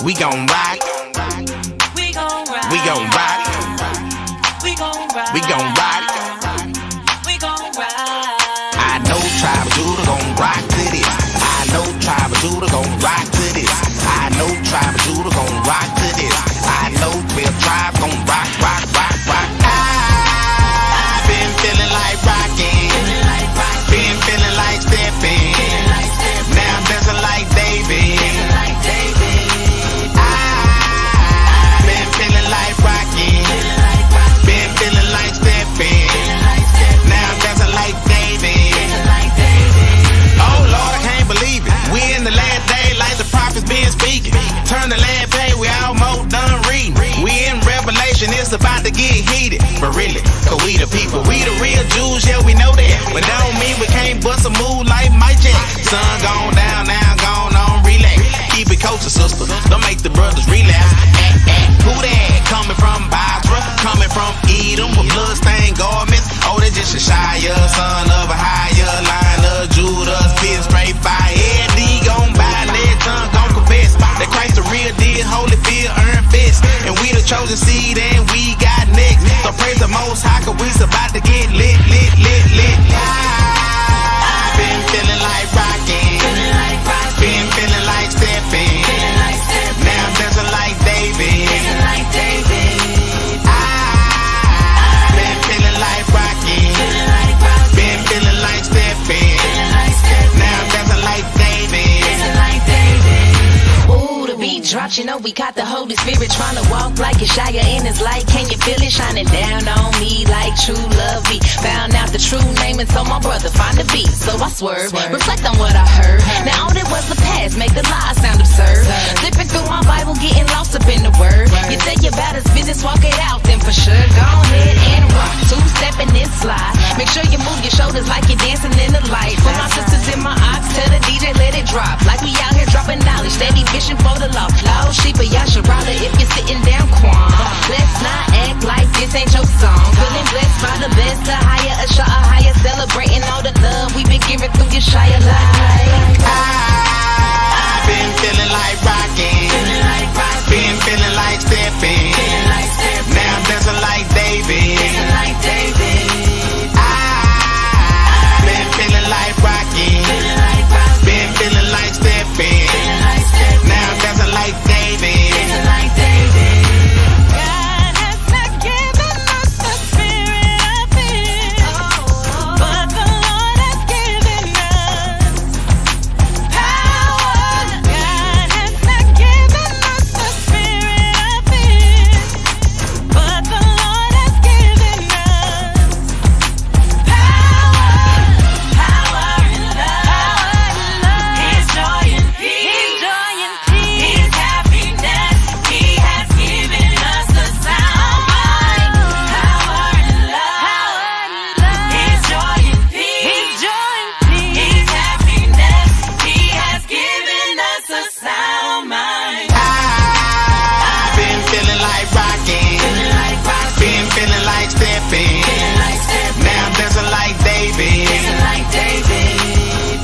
We gon' rock. We gon' rock. We gon' rock. We gon' rock. We gon' rock. We gon' rock. I know Tribe Judah gon' rock to this. I know Tribe Judah gon' rock to this. I know Tribe Judah gon' rock to this. I know 12 Tribe gon' rock, rock, rock, rock. I've been feeling like rocking. Been feeling like stepping. Now I'm dancing like David. I've been feeling like rocking. Been feeling like stepping. Now I'm dancing like David. Oh Lord, I can't believe it. We in the last day like the prophets been speaking. Turn the last page, we almost done reading. We in Revelation, it's about to get heated. But really, cause we the people, we the real Jews, yeah, we know that. But that don't mean we can't bust a move like Mike Jack. Sun gone down, now gone on, relax. Keep it kosher, sister, don't make the brothers relapse. Who that? Coming from Basra, coming from Edom with bloodstained garments. Oh, they just a Shia, son of a higher line of Judah, spit straight fire. AD gon' buy, their tongue gon' confess that Christ the real deal, holy fear, earn fist. And we the chosen seed and we got next. So praise the Most High, cause we's about to get lit, lit, lit, lit. I've been feeling like rocking. Been feeling like stepping. Now I'm dancing like David. I've been feeling like rocking. Been feeling like stepping. Now I'm dancing like David. Ooh, the beat drops, you know we got the Holy Spirit trying to walk like Yeshaya in his light. Can you feel it shining down on me like true love? We found out the true name and so my brother find the beat. So I swerve, reflect on what I heard. Now all that was the past, make the lie sound absurd. Flipping through my Bible, getting lost up in the word. You say you about his business, walk it out, then for sure go ahead and rock. Two-stepping and slide. Make sure you move your shoulders like you're dancing in the light. For my sisters in my ox, tell the DJ let it drop. Like we out here dropping knowledge, steady fishing for the law. Lost sheep, but y'all should rally if you're sitting down calm. Let's not act like this ain't your song. Feeling blessed by the best, the higher, a shot, a higher. Celebrating all the love we've been giving through your Shia life. I've been feeling like rocking. Been feeling like stepping. Now I'm dancing like David. I've been feeling like rocking. Been feeling like stepping. Now I'm dancing like David. God has not given us the spirit of fear, but the Lord has given us power. God has not given us the spirit of fear, but the Lord has given us power and love, His joy and peace, His happiness. He has given us a sound mind. Power and love, His joy and peace, His happiness. He has given us a sound mind. I've been feeling like rocking. Been feeling like stepping. Now I'm dancing like David.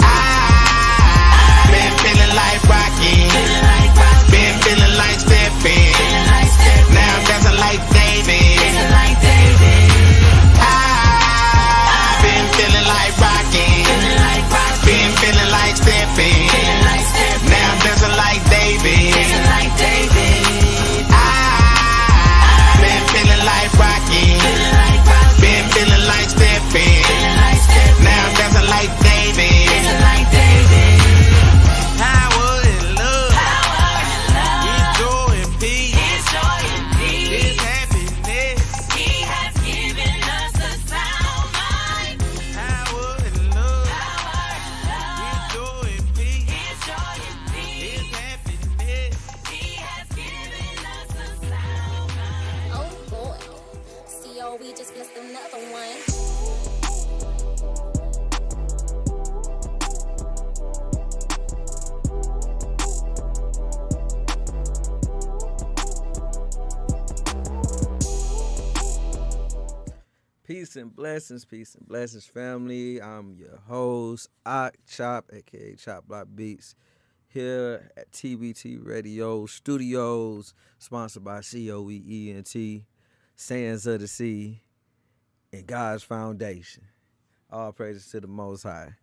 I've been feeling like rocking. Been feeling like stepping. Now I'm dancing like David. I've been feeling like rocking. Been feeling like stepping. Now I'm dancing like David. I've been feeling like rocking. Been feeling like stepping. Now I'm dancing like David. Power and love. His joy and peace. His happiness. He has given us a sound mind. Power and love. His joy and peace. His happiness. He has given us a sound mind. Oh boy. CO, we just blessed another one. Peace and blessings, family. I'm your host, Chop, aka Chop Block Beats, here at TBT Radio Studios, sponsored by COEENT, Sands of the Sea, and God's Foundation. All praises to the Most High.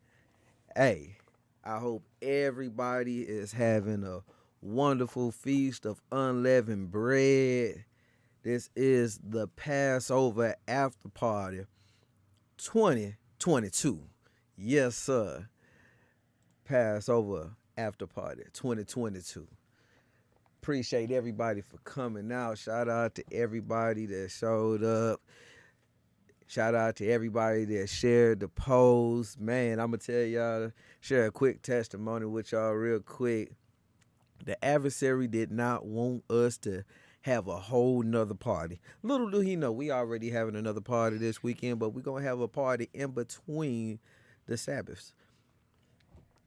Hey, I hope everybody is having a wonderful feast of unleavened bread. This is the Passover after party 2022. Yes, sir. Passover after party 2022. Appreciate everybody for coming out. Shout out to everybody that showed up. Shout out to everybody that shared the post. Man, I'm going to tell y'all, share a quick testimony with y'all real quick. The adversary did not want us to have a whole nother party. Little do he know, we already having another party this weekend, but we're going to have a party in between the Sabbaths.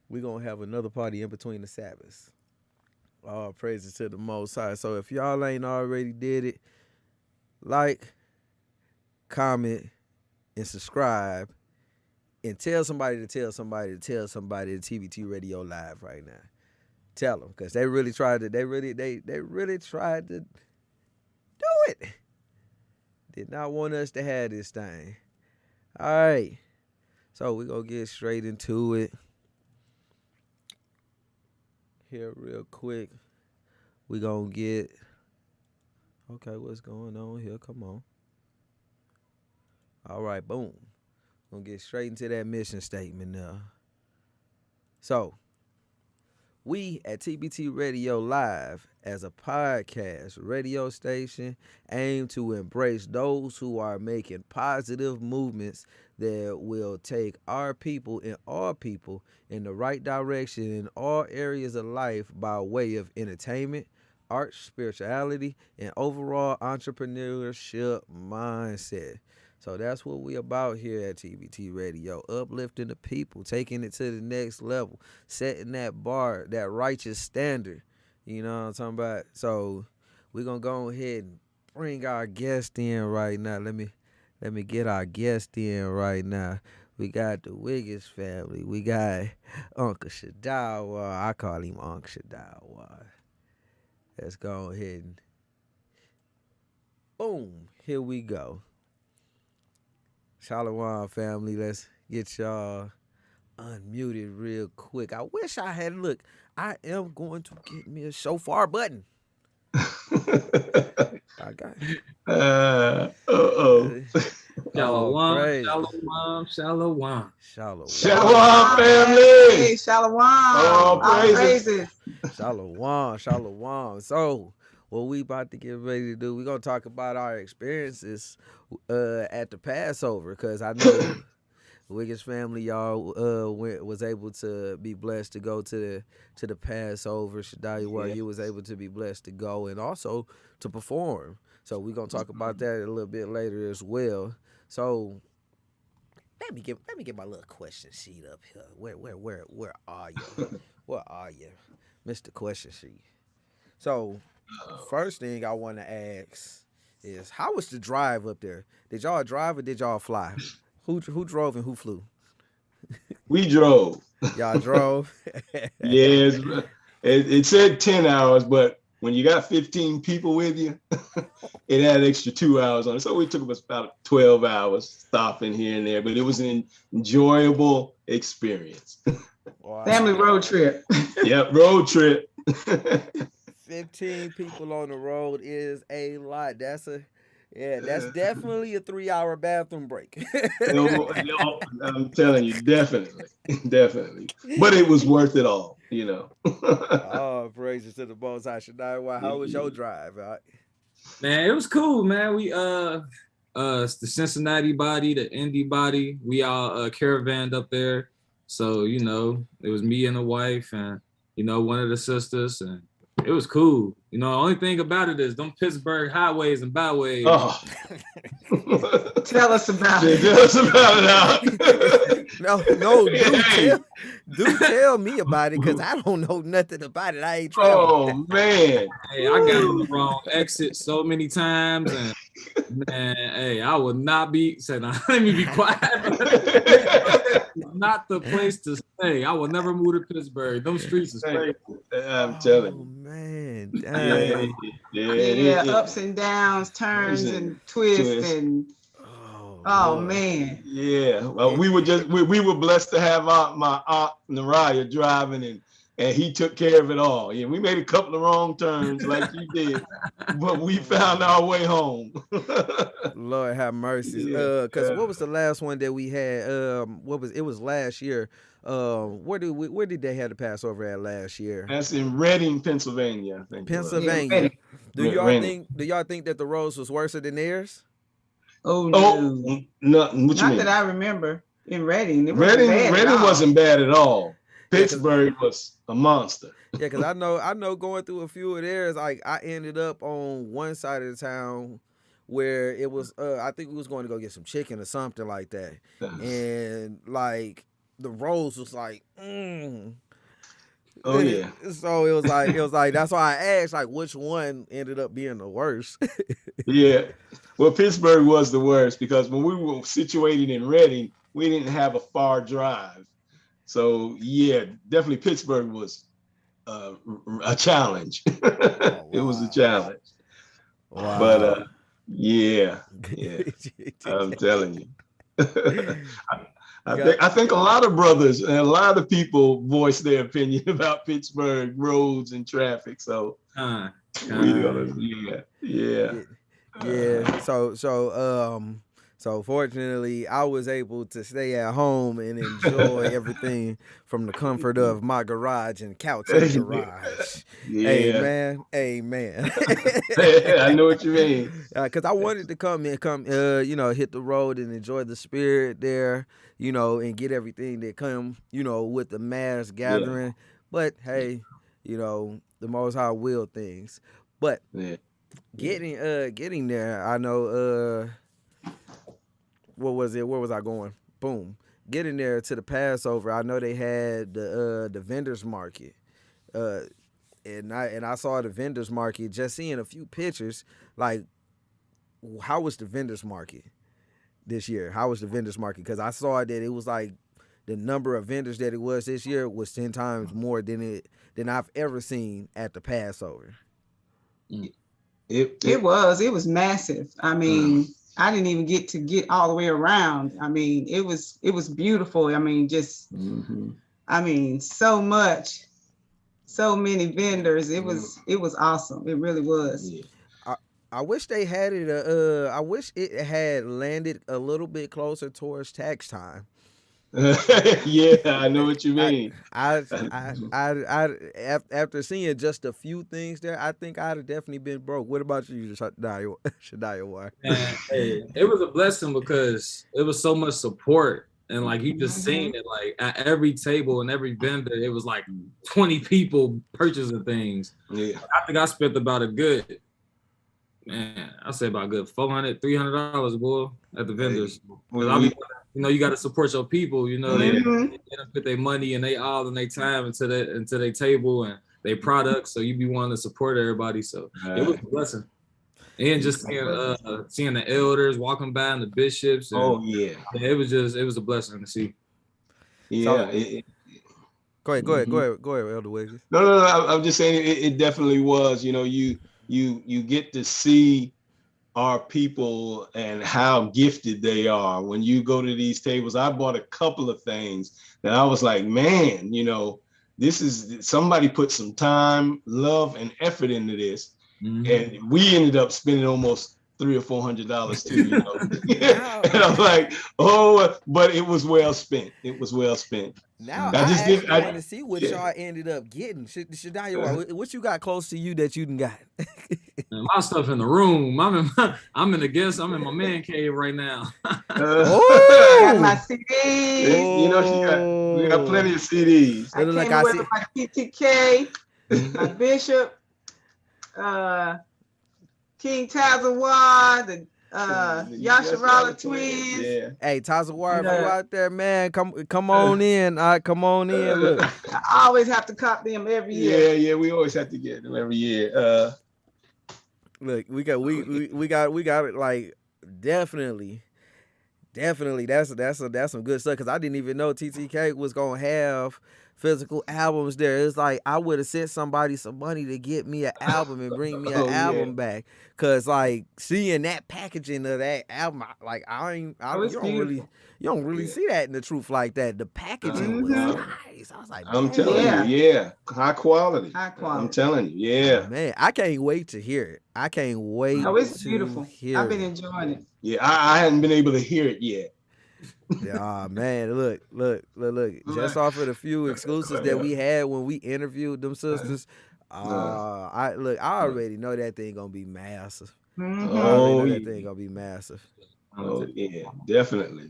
We're going to have another party in between the Sabbaths. All praises to the Most High. So if y'all ain't already did it, like, comment, and subscribe, and tell somebody to tell somebody to tell somebody to TBT Radio Live right now. Tell them, because they really tried to, they really tried to do it. Did not want us to have this thing. All right. So we're going to get straight into it. Here real quick. We're going to get, okay, what's going on here? Come on. All right, boom. Gonna get straight into that mission statement now. So, we at TBT Radio Live, as a podcast radio station, aim to embrace those who are making positive movements that will take our people and all people in the right direction in all areas of life by way of entertainment, art, spirituality, and overall entrepreneurship mindset. So that's what we about here at TBT Radio, uplifting the people, taking it to the next level, setting that bar, that righteous standard. You know what I'm talking about? So we're going to go ahead and bring our guest in right now. Let me get our guest in right now. We got the Wiggins family. We got Uncle Shadawa. I call him Uncle Shadawa. Let's go ahead and boom, here we go. Shalom, family. Let's get y'all unmuted real quick. I wish I had, look, I am going to get me a shofar button. I got it. Shalom. Shalom, family. Shalom. All praises. Shalom. So, what we about to get ready to do, we're going to talk about our experiences at the Passover, because I know Wiggins family, y'all, was able to be blessed to go to the Passover. Shadai, where you was able to be blessed to go and also to perform. So we're going to talk about that a little bit later as well. So let me get my little question sheet up here. Where are you? Where are you, Mr. Question Sheet? So first thing I want to ask is, how was the drive up there? Did y'all drive or did y'all fly? Who drove and who flew? We drove. Y'all drove? Yes. It said 10 hours, but when you got 15 people with you, it had an extra 2 hours on it. So it took us about 12 hours stopping here and there, but it was an enjoyable experience. Wow. Family road trip. Yep, road trip. 15 people on the road is a lot. That's definitely a 3-hour bathroom break. I'm telling you, definitely. But it was worth it all, you know. Oh, praises to the Most High. Shadai, how was your drive? Right? Man, it was cool, man. We the Cincinnati body, the Indy body, we all caravanned up there. So, you know, it was me and the wife and, you know, one of the sisters, and it was cool. You know, the only thing about it is them Pittsburgh highways and byways. Oh. Tell us about it. Tell us about it now. No, do tell me about it, because I don't know nothing about it. I ain't trying. Oh, man. Hey, I got on the wrong exit so many times, and man, hey, I would not be saying, let me be quiet. Not the place to stay. I will never move to Pittsburgh. Them streets is crazy. I'm telling Oh you. man, Yeah, dang. yeah, ups and downs, turns and twists, twist. and Oh Lord. man. Yeah, well, we were blessed to have my aunt Naraya driving, and he took care of it all. Yeah, we made a couple of wrong turns like you did, but we found our way home. Lord have mercy. Yeah, Cause what was the last one that we had? It was last year. Where did they have the Passover at last year? that's in Reading, Pennsylvania, I think. Pennsylvania. Do Reading. y'all think that the roads was worse than theirs? Oh Oh, no. no, what you Not mean? that I remember in Reading. It wasn't bad at Reading all. wasn't bad at all. Yeah, Pittsburgh was a monster. Yeah, because I know going through a few of theirs, like I ended up on one side of the town where it was I think we was going to go get some chicken or something like that. And like the roads was like Oh yeah. So it was like that's why I asked like which one ended up being the worst. Yeah. Well, Pittsburgh was the worst because when we were situated in Reading, we didn't have a far drive. So yeah, definitely Pittsburgh was a challenge. Wow. It was a challenge. Wow. But yeah, I'm telling you. I think a lot of brothers and a lot of people voice their opinion about Pittsburgh roads and traffic. So So fortunately, I was able to stay at home and enjoy everything from the comfort of my garage and couch in the garage. Yeah. Amen. I know what you mean. Because I wanted to come, hit the road and enjoy the spirit there, and get everything that come, with the mass gathering. Yeah. But hey, the Most High will things. But getting there, I know. What was it? Where was I going? Boom. Getting there to the Passover, I know they had the vendors market, and I saw the vendors market. Just seeing a few pictures, like how was the vendors market this year? How was the vendors market? Because I saw that it was like the number of vendors that it was this year was 10 times more than I've ever seen at the Passover. It was massive. I mean. I didn't even get all the way around. I mean, it was beautiful. I mean, just, I mean, so many vendors. It was awesome. It really was. Yeah. I wish they had it. I wish it had landed a little bit closer towards tax time. Yeah, I know what you mean. After seeing just a few things there, I think I'd have definitely been broke. What about you, Shadiah? Hey, it was a blessing because it was so much support, and like you just seen it, like at every table and every vendor, it was like 20 people purchasing things. Yeah, I think I spent about a good $400, $300, boy, at the vendors. You got to support your people. They put their money and they all and their time into their table and their products. So you be wanting to support everybody. So it was a blessing. And just seeing the elders walking by and the bishops. And, it was a blessing to see. Yeah. Go ahead, Elder Wiggins. No. I'm just saying it definitely was. You get to see our people and how gifted they are. When you go to these tables, I bought a couple of things that I was like, man, this is somebody put some time, love, and effort into this. And we ended up spending almost $300 or $400 too, And I'm like, but it was well spent. It was well spent. Now I want to see what y'all ended up getting. Shadiah, what you got close to you that you done got? My stuff in the room. I'm in the guest. I'm in my man cave right now. I got my CDs. We got plenty of CDs. I came away with my PTK, my Bishop, King Tazawar, the Yasharala twins. Yeah. Hey, Tazawar, if you out there, man, come on in. Come on in. Look. I always have to cop them every year. Yeah, we always have to get them every year. Look, we got it, like definitely Definitely, that's some good stuff because I didn't even know TTK was gonna have physical albums there. It's like I would have sent somebody some money to get me an album and bring me an Oh, yeah. album back. Cause like seeing that packaging of that album, It's beautiful. you don't really Yeah. see that in the truth like that. The packaging was nice. I was like, I'm man, telling Yeah. you, yeah, high quality. High quality. I'm telling you, yeah, man, I can't wait to hear it. I can't wait. Oh, it's to beautiful. Hear I've been it. enjoying it. yeah. I hadn't been able to hear it yet. Yeah, man, look. Just off of the few exclusives that we had when we interviewed them sisters, I already know that thing gonna be massive. Mhm. I already Oh, know that yeah. thing gonna be massive. Oh, yeah, definitely.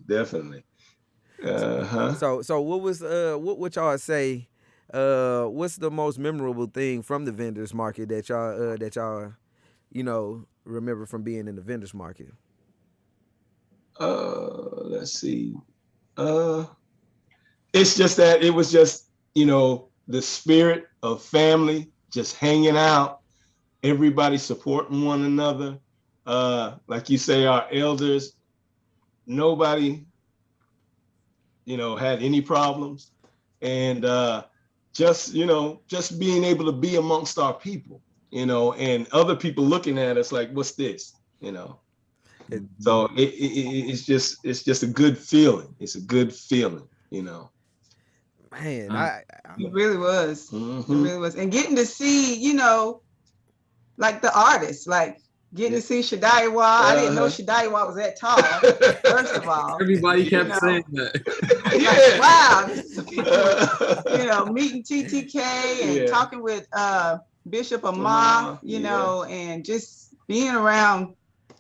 So what was what y'all say? What's the most memorable thing from the vendors market that y'all remember from being in the vendors market? Let's see. It's just that it was just, the spirit of family, just hanging out, everybody supporting one another. Like you say, our elders, nobody, had any problems. And just being able to be amongst our people, and other people looking at us like, what's this? So it's just a good feeling. It's a good feeling, Man, It really was. Mhm. It really was. And getting to see, like the artists, like getting to see Shadaiwa. I didn't know Shadaiwa was that tall, first of all. Everybody kept saying that. Yeah. Wow, this is beautiful. Meeting TTK and talking with Bishop Amar, and just being around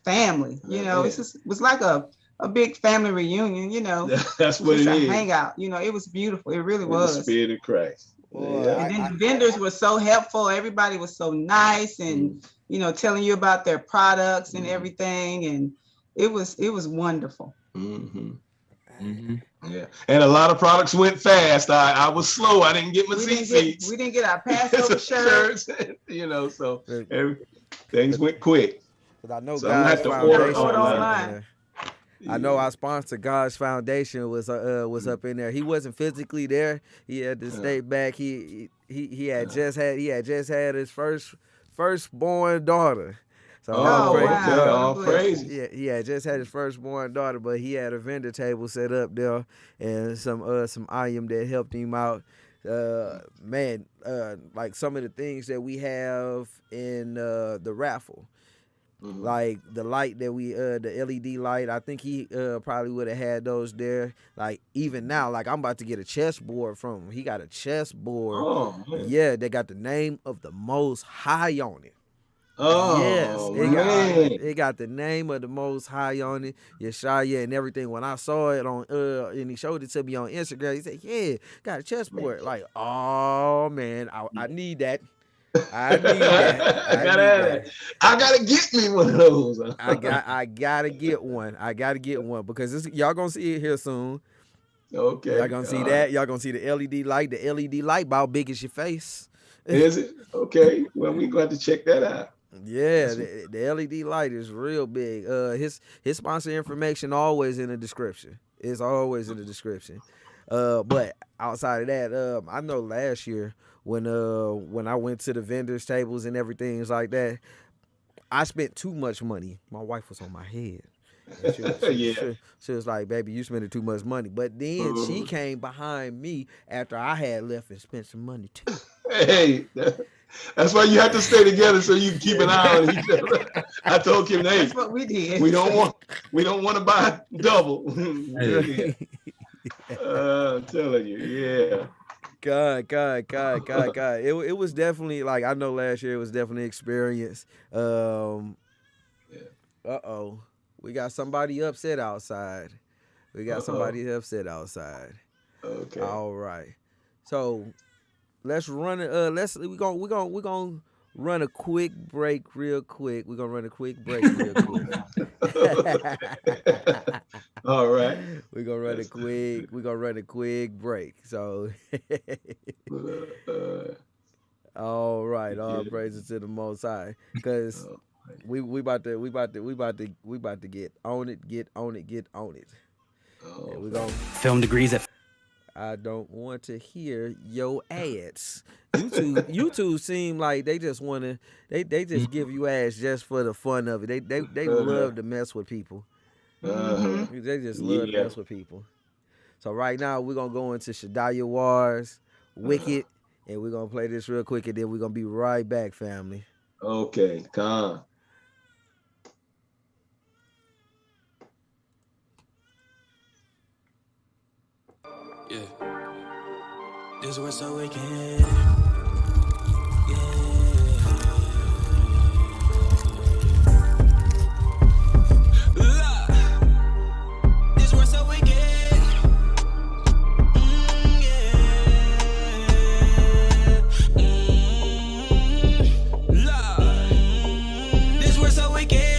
family, it was like a big family reunion, That's what it a is. hangout, it was beautiful. It really In was. the spirit of Christ. And then the vendors were so helpful. Everybody was so nice and, telling you about their products and everything. And it was wonderful. Mm-hmm. Mm-hmm. Yeah. And a lot of products went fast. I was slow. I didn't get my seats. We didn't get our Passover shirts. So things went quick. I know So God's Foundation online. I know our sponsor, God's Foundation, was up in there. He wasn't physically there. He had to stay back. He had just had his firstborn daughter. So all praise. Yeah, he had just had his firstborn daughter, but he had a vendor table set up there and some item that helped him out. Like some of the things that we have in the raffle. Mm-hmm. Like the light that the LED light, I think he probably would have had those there. Like even now, like I'm about to get a chessboard from him. He got a chessboard. Oh, man. Yeah, they got the name of the Most High on it. Oh, yes, it got the name of the Most High on it, Yeshaya and everything. When I saw it on and he showed it to me on Instagram, he said, "Yeah, got a chessboard." Like, oh man, I need that. I need that. I gotta get me one of those. I gotta get one. I gotta get one because y'all gonna see it here soon. Okay. Y'all gonna see that. Y'all gonna see the LED light. The LED light about big as your face. Is it? Okay. Well, we gonna have to check that out. Yeah, the LED light is real big. His sponsor information always in the description. It's always in the description. But outside of that, I know last year when I went to the vendors tables and everything like that, I spent too much money. My wife was on my head. She was like, "Baby, you spending too much money." But then she came behind me after I had left and spent some money too. Hey, that's why you have to stay together so you can keep an eye on each other. I told Kim, hey, that's what we did. We don't want to buy double. I'm telling you, yeah. God. It was definitely like I know last year it was definitely an experience. We got somebody upset outside. Okay. All right. So let's run it. We're gonna run a quick break real quick. All right. We're gonna run a quick break. So all right, all praises to the Most High. Because we about to get on it. And we're gonna film degrees at. I don't want to hear your ads. YouTube seem like they just wanna they just give you ads just for the fun of it. They love to mess with people. They just love to mess with people. So right now we're gonna go into Shadaya Wars, Wicked, and we're gonna play this real quick, and then we're gonna be right back, family. Okay, come. Yeah. This was so wicked. Yeah. Love. This was so wicked. Yeah. Love. This was so wicked.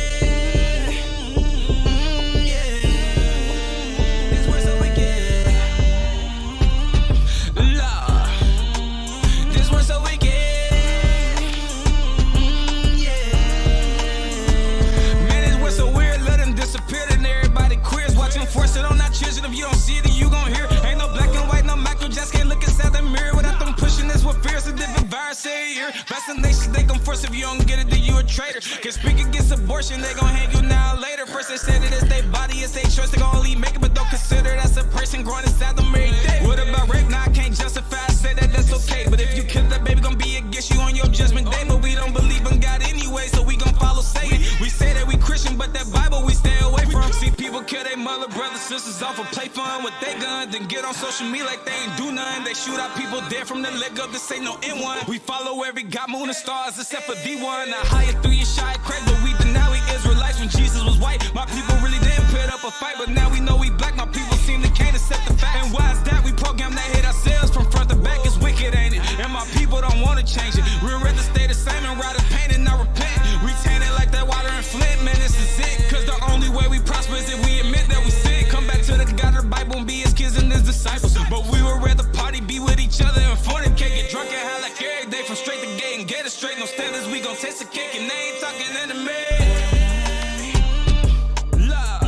If you don't see it, then you gon' hear. Ain't no black and white, no Michael just can't look inside the mirror without them pushing this with fears. A different virus here. Vaccinations, they gon' force. If you don't get it, then you a traitor. Can speak against abortion, they gon' hang you now or later. First they said that it's their body, it's their choice, they gon' only make it, but don't consider that's a person growing inside them every day. What about rape? Now I can't justify, I say that that's okay. But if you kill that baby, gon' be against you on your judgment day. But we don't believe in God anyway, so we gon' follow Satan. We say that we Christian, but that Bible we stay away from. See people kill their mother, brothers, sisters off of play fun with their guns, then get on social media like they ain't do nothing. They shoot out people dead from the leg up, this ain't no N1. We follow every God, moon, and stars except for D1. Now higher through your shy crack, but we deny we Israelites when Jesus was white. My people really didn't put up a fight, but now we know we black. My people seem to can't accept the fact. And why is that? We program that hit ourselves from front to back. It's wicked, ain't it? And my people don't want to change it. We'd rather stay the same and ride a pain and not repent. We tan it like that water in Flint, man, this is it. Cause the only way we prosper is if we admit that we sin. Come back to the God of the Bible and be his kids and his disciples. But we would rather party, be with each other and fornicate, get drunk and high like every day from straight to gate and get it straight. No standards, we gon' taste the cake and they ain't talking enemy. Love,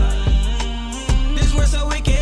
this was so wicked.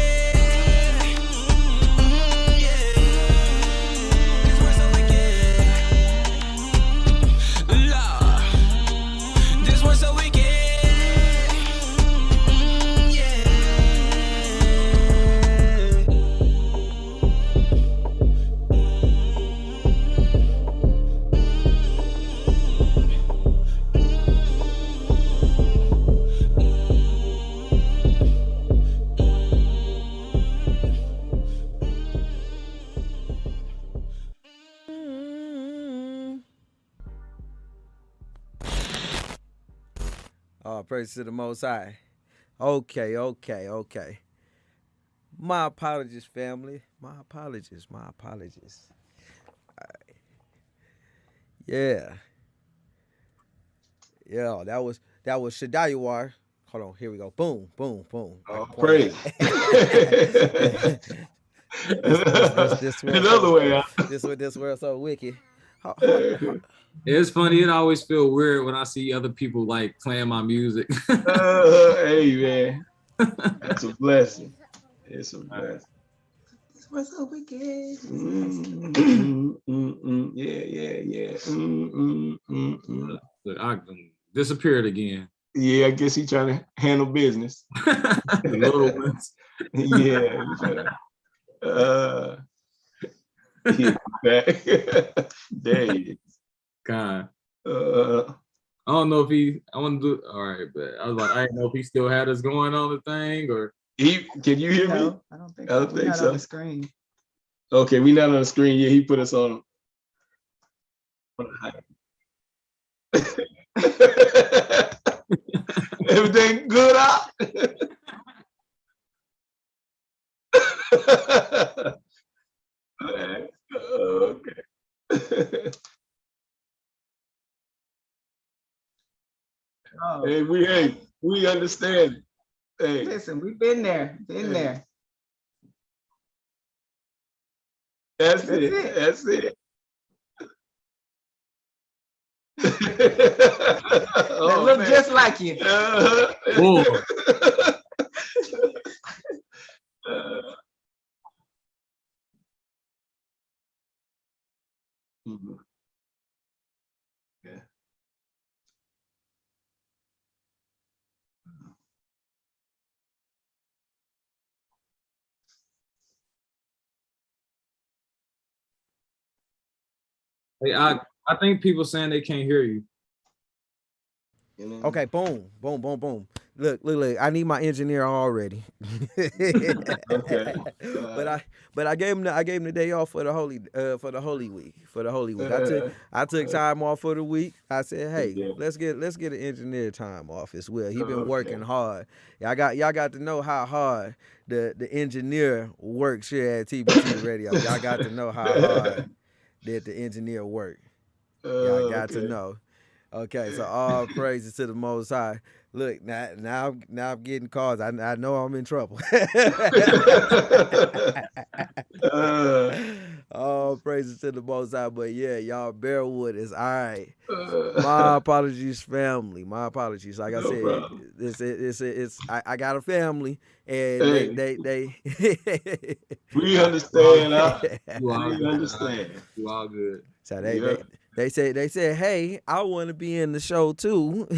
Oh, praise to the Most High. Okay. My apologies, family. My apologies. All right. Yeah, that was Shadaya War. Hold on, here we go. Boom. Oh, praise. This Another way. This world so wicked. It's funny. It always feel weird when I see other people like playing my music. Hey man, that's a blessing. It's a blessing. This was so wicked. Yeah. Look, I disappeared again. Yeah, I guess he trying to handle business. Little ones. Yeah. He's back. There he is. God. I don't know if I want to do all right, but I was like, I didn't know if he still had us going on the thing or can you hear me? I don't think so. On the screen. Okay, we're not on the screen. Yeah, he put us on. Everything good out? Okay. Hey, we understand. Hey. Listen, we've been there. That's it. Oh, look man. Just like you. Mhm. Yeah. Hey, I think people saying they can't hear you. Okay, boom, boom, boom, boom. Look. I need my engineer already. Okay. But I gave him the day off for the holy week. I took time off for the week. I said, hey, Yeah. let's get an engineer time off as well. He been Okay. working hard. Y'all got to know how hard the engineer works here at TBT Radio. Y'all got to know how hard that the engineer work. Y'all got to know. Okay, so all praises to the Most High. Look, now I'm getting calls. I know I'm in trouble. All praises to the Most High. But yeah, y'all bear with us. All right. My apologies, family. My apologies. Like I said, I got a family, and Hey. they We understand. You all We good. understand. You all good. So Yeah. they said, hey, I want to be in the show too.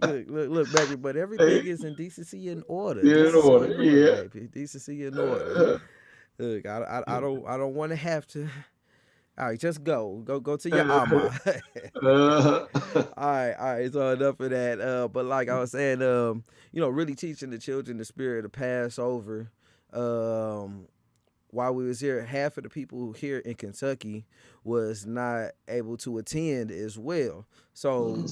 look, baby, but everything is in decency and order. In order, yeah. Baby. Decency and order. Look, I don't want to have to. All right, just go to your ama. All right. So enough of that. But like I was saying, really teaching the children the spirit of Passover. While we was here, half of the people here in Kentucky was not able to attend as well. So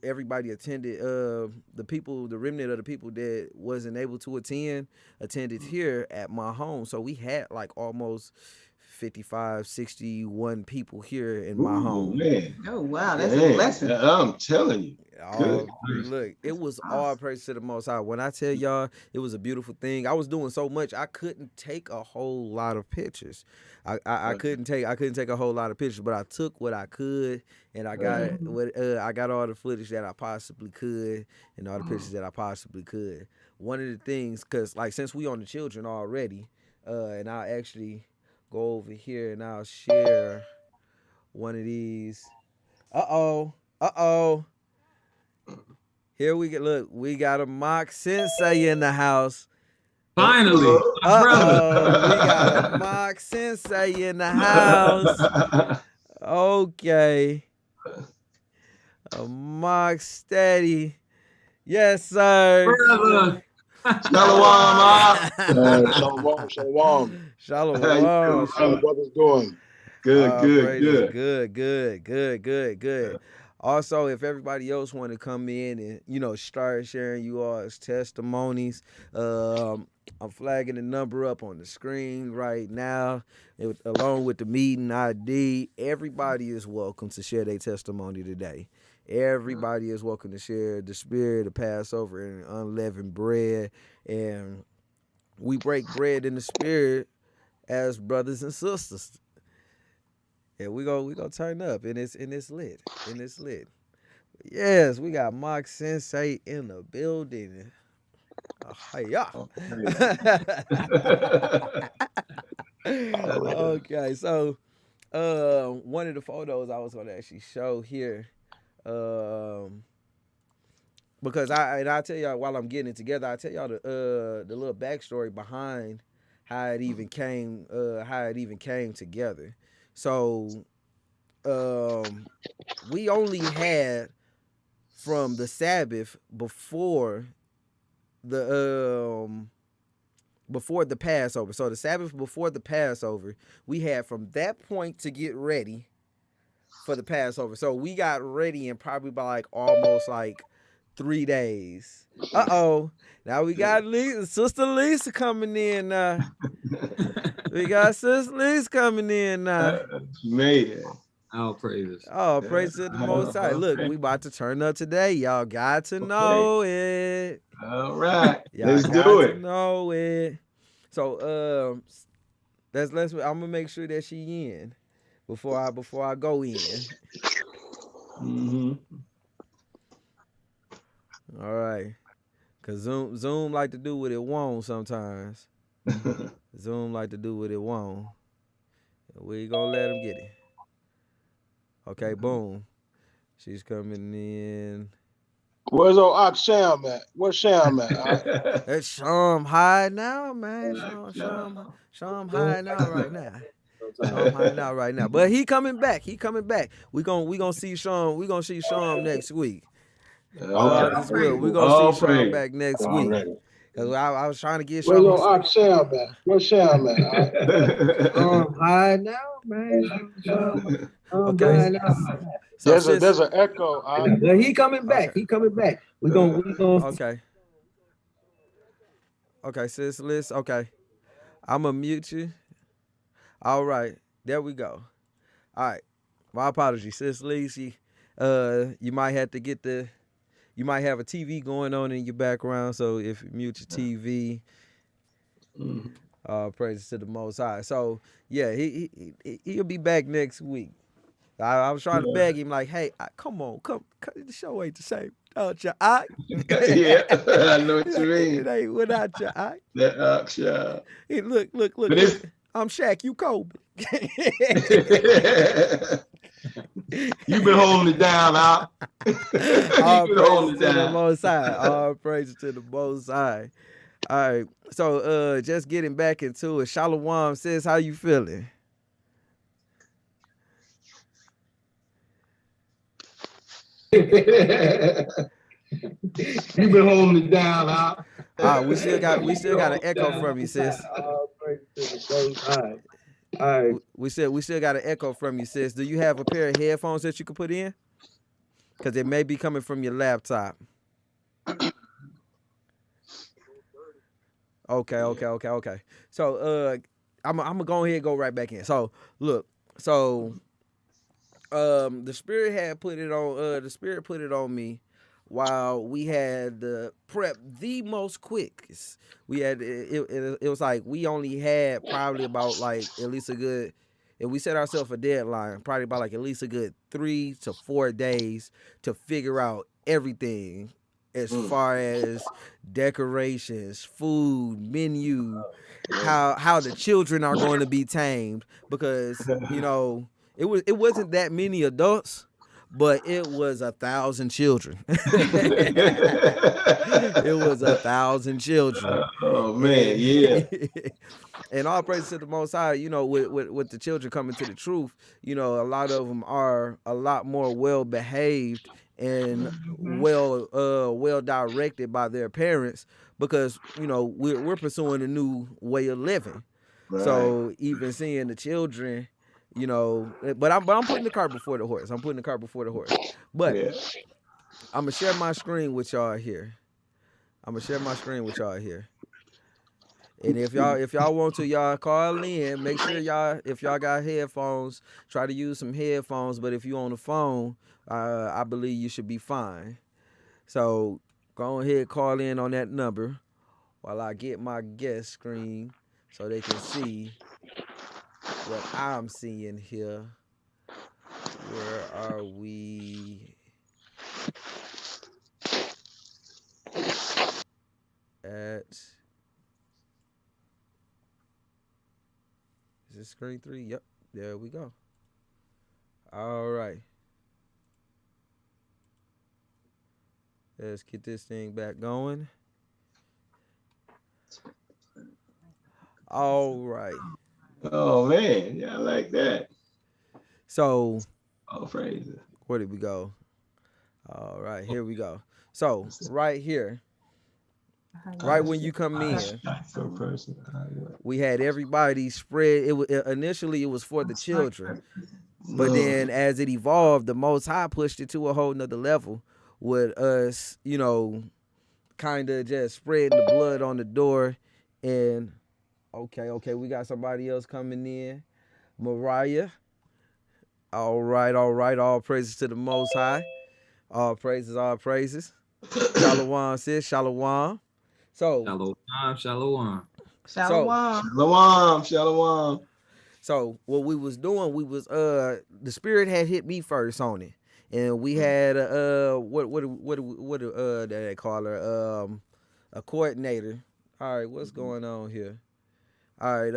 everybody attended. The remnant of the people that wasn't able to attended here at my home. So we had like almost 55, 61 people here in my home. Man. Oh, wow. That's a blessing. I'm telling you. Look, it was all praise to the Most High. When I tell y'all, it was a beautiful thing. I was doing so much, I couldn't take a whole lot of pictures. I couldn't take a whole lot of pictures, but I took what I could, and I got all the footage that I possibly could, and all the pictures that I possibly could. One of the things, cause like since we on the children already, and I'll actually go over here and I'll share one of these. Here we got a mock sensei in the house. Finally, we got a mock sensei in the house. Okay. A mock steady. Yes, sir. brother. Shalom. Shalom. How the brothers doing? Good. Also, if everybody else want to come in and start sharing you all's testimonies, I'm flagging the number up on the screen right now, along with the meeting ID. Everybody is welcome to share their testimony today. Everybody is welcome to share the spirit of Passover and unleavened bread, and we break bread in the spirit as brothers and sisters. Yeah, we go turn up, and it's lit. Yes, we got Mock Sensei in the building. Yeah. Okay, so one of the photos I was gonna actually show here, because I'll tell y'all while I'm getting it together, I'll tell y'all the little backstory behind how it even came together. So we only had from the Sabbath before the Passover. So the Sabbath before the Passover, we had from that point to get ready for the Passover. So we got ready in probably by almost 3 days. Now we got Sister Lisa coming in now. We got Sister Lisa coming in now. Made it. All praises. Oh, praise to the Most High. Look, we about to turn up today. Y'all got to know it. All right. Y'all Let's do it. Know it. So I'm gonna make sure that she in before I go in. Mm-hmm. All right. Cause Zoom like to do what it wants sometimes. Zoom like to do what it wants. We gonna let him get it. Okay, boom. She's coming in. Where's old Ox Sham at? Where's Sham at? That's Sham high now, man. Sham high now right now. Sham high now right now. But he coming back. He coming back. We gonna see Sham. We gonna see Sham next week. God is good. We gonna see Sham back next week. Cause I was trying to get Where's Sham. old Ox Sham at? Where's Sham at? High now, man. Sham. Okay. High now. So there's an echo. Yeah, he coming back. Okay. He coming back. We gonna. Okay. Okay, sis, Liz. Okay, I'm gonna mute you. All right, there we go. All right, my apologies, sis Lacey. You might have to get you might have a TV going on in your background, so if you mute your TV, praises to the Most High. So yeah, he'll be back next week. I was trying to beg him, like, hey, come on, come, the show ain't the same without your eye. Yeah, I know what you mean. It ain't without your eye. That Ox, yeah. Hey, look. I'm Shaq, you Kobe. You've been holding it down, Ox. All praises to the Most High. All praises to the Most High. All right, so just getting back into it. Shalom says, how you feeling? You've been holding it down, huh? We still got an echo from you, sis. All right. We still got an echo from you, sis. Do you have a pair of headphones that you can put in? Because it may be coming from your laptop. Okay. So I'm gonna go ahead and go right back in. So look, the spirit had put it on. The spirit put it on me while we had prep the most quickest. We had it was like we only had probably about like at least a good. And we set ourselves a deadline, probably about like at least a good 3 to 4 days to figure out everything as far as decorations, food, menu, how the children are going to be tamed, because it wasn't that many adults, but it was 1,000 children. It was 1,000 children. Oh man, yeah. And all praise to the Most High, with the children coming to the truth, a lot of them are a lot more well behaved and well directed by their parents, because we're pursuing a new way of living. Right. So even seeing the children, but I'm putting the cart before the horse. But yeah. I'm gonna share my screen with y'all here. And if y'all want to, y'all call in. Make sure if y'all got headphones, try to use some headphones. But if you on the phone, I believe you should be fine. So go ahead, call in on that number while I get my guest screen so they can see what I'm seeing here. Where are we at? Is this screen 3? Yep, there we go. All right. Let's get this thing back going. All right. Oh man, yeah, I like that. So, praise it. Where did we go? All right, here we go. So, right here, right when you come in, we had everybody spread. Initially it was for the children, but then as it evolved, the Most High pushed it to a whole nother level with us, kind of just spreading the blood on the door. And okay, we got somebody else coming in, Mariah. All right. All praises to the Most High. All praises. Shalom, sis. Shalom. So Shalom. So what we was doing, the spirit had hit me first on it, and we had what do they call her, a coordinator. All right, what's going on here? All right,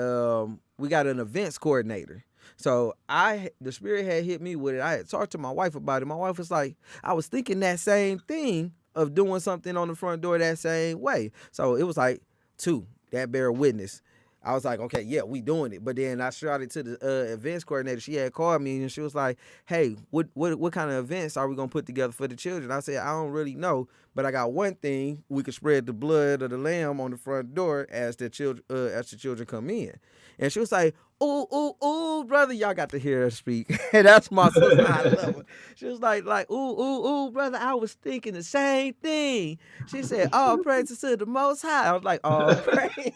we got an events coordinator. So the Spirit had hit me with it. I had talked to my wife about it. My wife was like, I was thinking that same thing of doing something on the front door that same way. So it was like, two, that bear witness. I was like, okay, yeah, we doing it. But then I shouted to the events coordinator. She had called me and she was like, hey, what kind of events are we going to put together for the children? I said, I don't really know, but I got one thing. We could spread the blood of the lamb on the front door as the children come in. And she was like, ooh, brother, y'all got to hear her speak. And that's my sister. I love her. She was like, ooh, brother, I was thinking the same thing. She said, oh, praises to the Most High. I was like, oh, praise.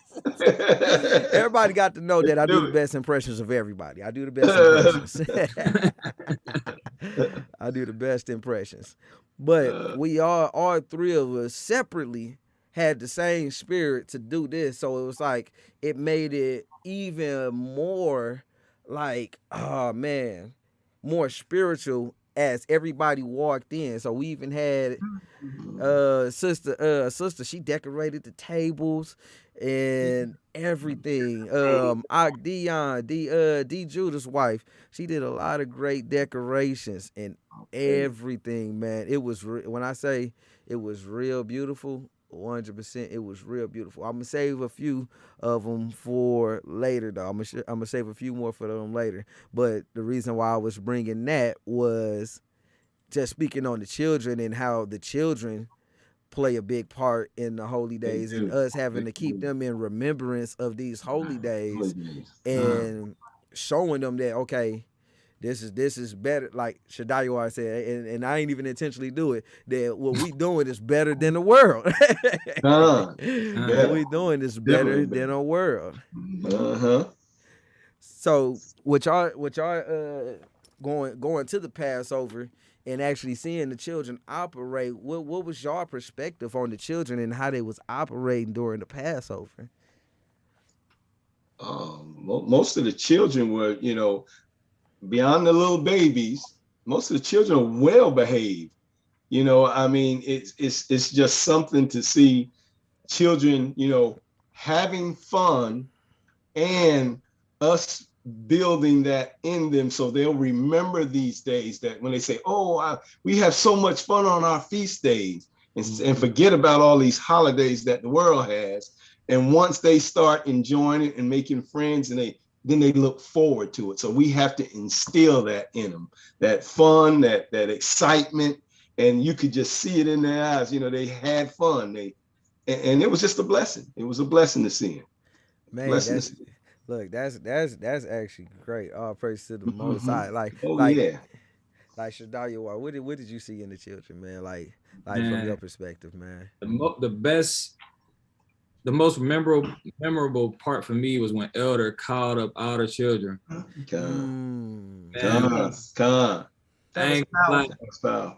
Everybody got to know that I do the best impressions of everybody. I do the best impressions. I do the best impressions. But we all three of us separately had the same spirit to do this. So it was like, it made it even more like, oh man, more spiritual as everybody walked in. So we even had sister, she decorated the tables and everything. D Judah's wife, she did a lot of great decorations and everything, man. It was when I say it was real beautiful, 100%, it was real beautiful. I'm gonna save a few of them for later, though. I'm gonna save a few more for them later. But the reason why I was bringing that was just speaking on the children and how the children play a big part in the holy days and us having to keep them in remembrance of these holy days and showing them that, okay, this is better, like Shadayu said, and I ain't even intentionally do it, that what we doing is better than the world. What we doing is better than the world. So with y'all going to the Passover and actually seeing the children operate, what was your perspective on the children and how they was operating during the Passover? Most of the children were, beyond the little babies, most of the children are well behaved. I mean, it's just something to see children, having fun and us building that in them so they'll remember these days, that when they say, we have so much fun on our feast days, and forget about all these holidays that the world has. And once they start enjoying it and making friends, and then they look forward to it. So we have to instill that in them, that fun, that excitement, and you could just see it in their eyes. They had fun. And it was just a blessing. It was a blessing to see them. Man, look, that's actually great. All praise to the Most High. Like Shadayu, what did you see in the children, man? Like from your perspective, man. The most memorable part for me was when Elder called up all the children.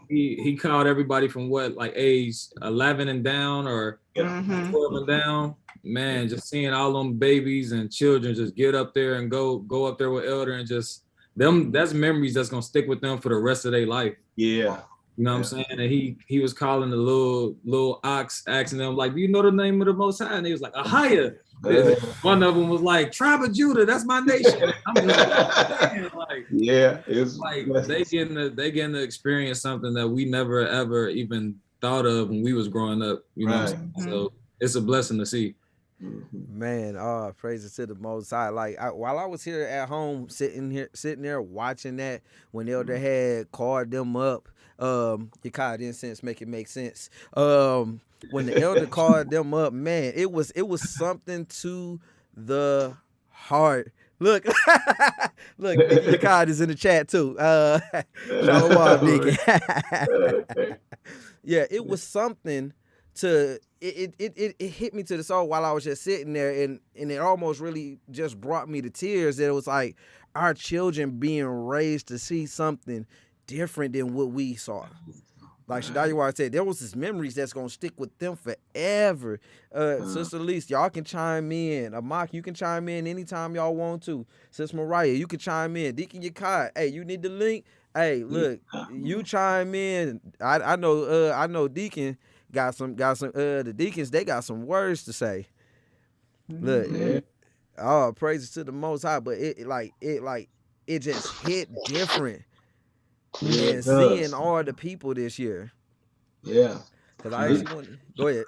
He called everybody from age 11 and down, or 12 and down. Man, just seeing all them babies and children just get up there and go up there with Elder, and just that's memories that's gonna stick with them for the rest of their life. Yeah. You know what I'm saying? And he was calling the little ox, asking them, like, do you know the name of the Most High? And he was like, Ahia. One of them was like, Tribe of Judah, that's my nation. I'm just like, it's like they getting to experience something that we never ever even thought of when we was growing up. You know what I'm saying? So it's a blessing to see. Man, praises to the Most High. Like while I was here at home, sitting there watching that, when Elder had called them up, your card incense make it make sense. When the Elder called them up, man, it was something to the heart. Look, your card is in the chat too. Shalom, Deacon. Yeah, it was something to it hit me to the soul while I was just sitting there, and it almost really just brought me to tears. That it was like our children being raised to see something different than what we saw. Like Shadayu said, there was this memories that's gonna stick with them forever. Sister Lise, y'all can chime in. Amak, you can chime in anytime y'all want to. Sister Mariah, you can chime in. Deacon Yakai, hey, you need the link? Hey, look, you chime in. I know Deacon got some the deacons, they got some words to say. Look, praises to the Most High, but it it just hit different. Yeah, And it does. seeing all the people this year. Yeah. Because I actually want to go ahead.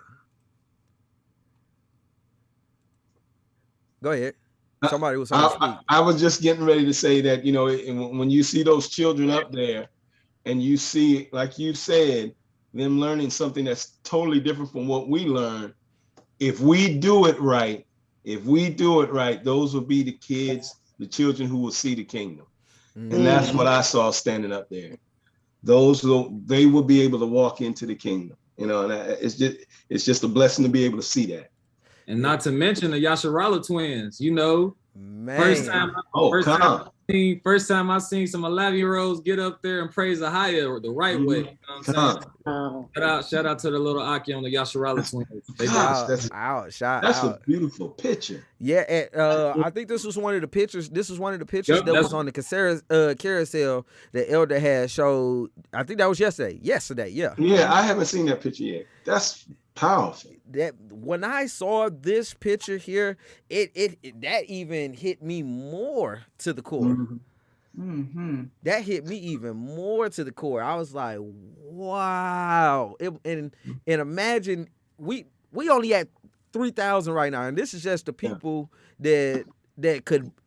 Go ahead. Somebody was on speak. I was just getting ready to say that, you know, when you see those children up there and you see, like you said, them learning something that's totally different from what we learn, if we do it right, those will be the kids, the children who will see the kingdom. And that's what I saw standing up there. They will be able to walk into the kingdom, you know, and it's just a blessing to be able to see that. And not to mention the Yasharala twins, you know. Man. First time I seen some 11-year-olds get up there and praise the higher the right way. You know what I'm saying? Shout out to the little Aki on the Yasharala twins. That's a beautiful picture. Yeah, I think this was one of the pictures. This was one of the pictures that was on the carousel that Elder had showed. I think that was yesterday. Yeah. Yeah, I haven't seen that picture yet. That's powerful. That when I saw this picture here, it that even hit me more to the core. That hit me even more to the core. I was like, wow. And imagine we only at 3,000 right now, and this is just the people that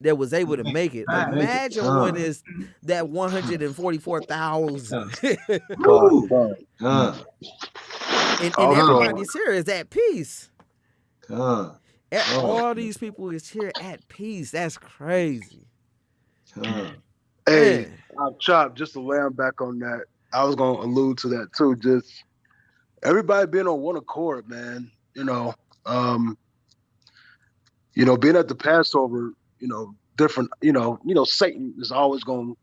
was able to make it. Imagine when it's that 144,000. And everybody's here is at peace. All these people is here at peace. That's crazy. Hey, Chop, just to land back on that, I was going to allude to that too. Just everybody being on one accord, man. You know, being at the Passover, different, Satan is always going to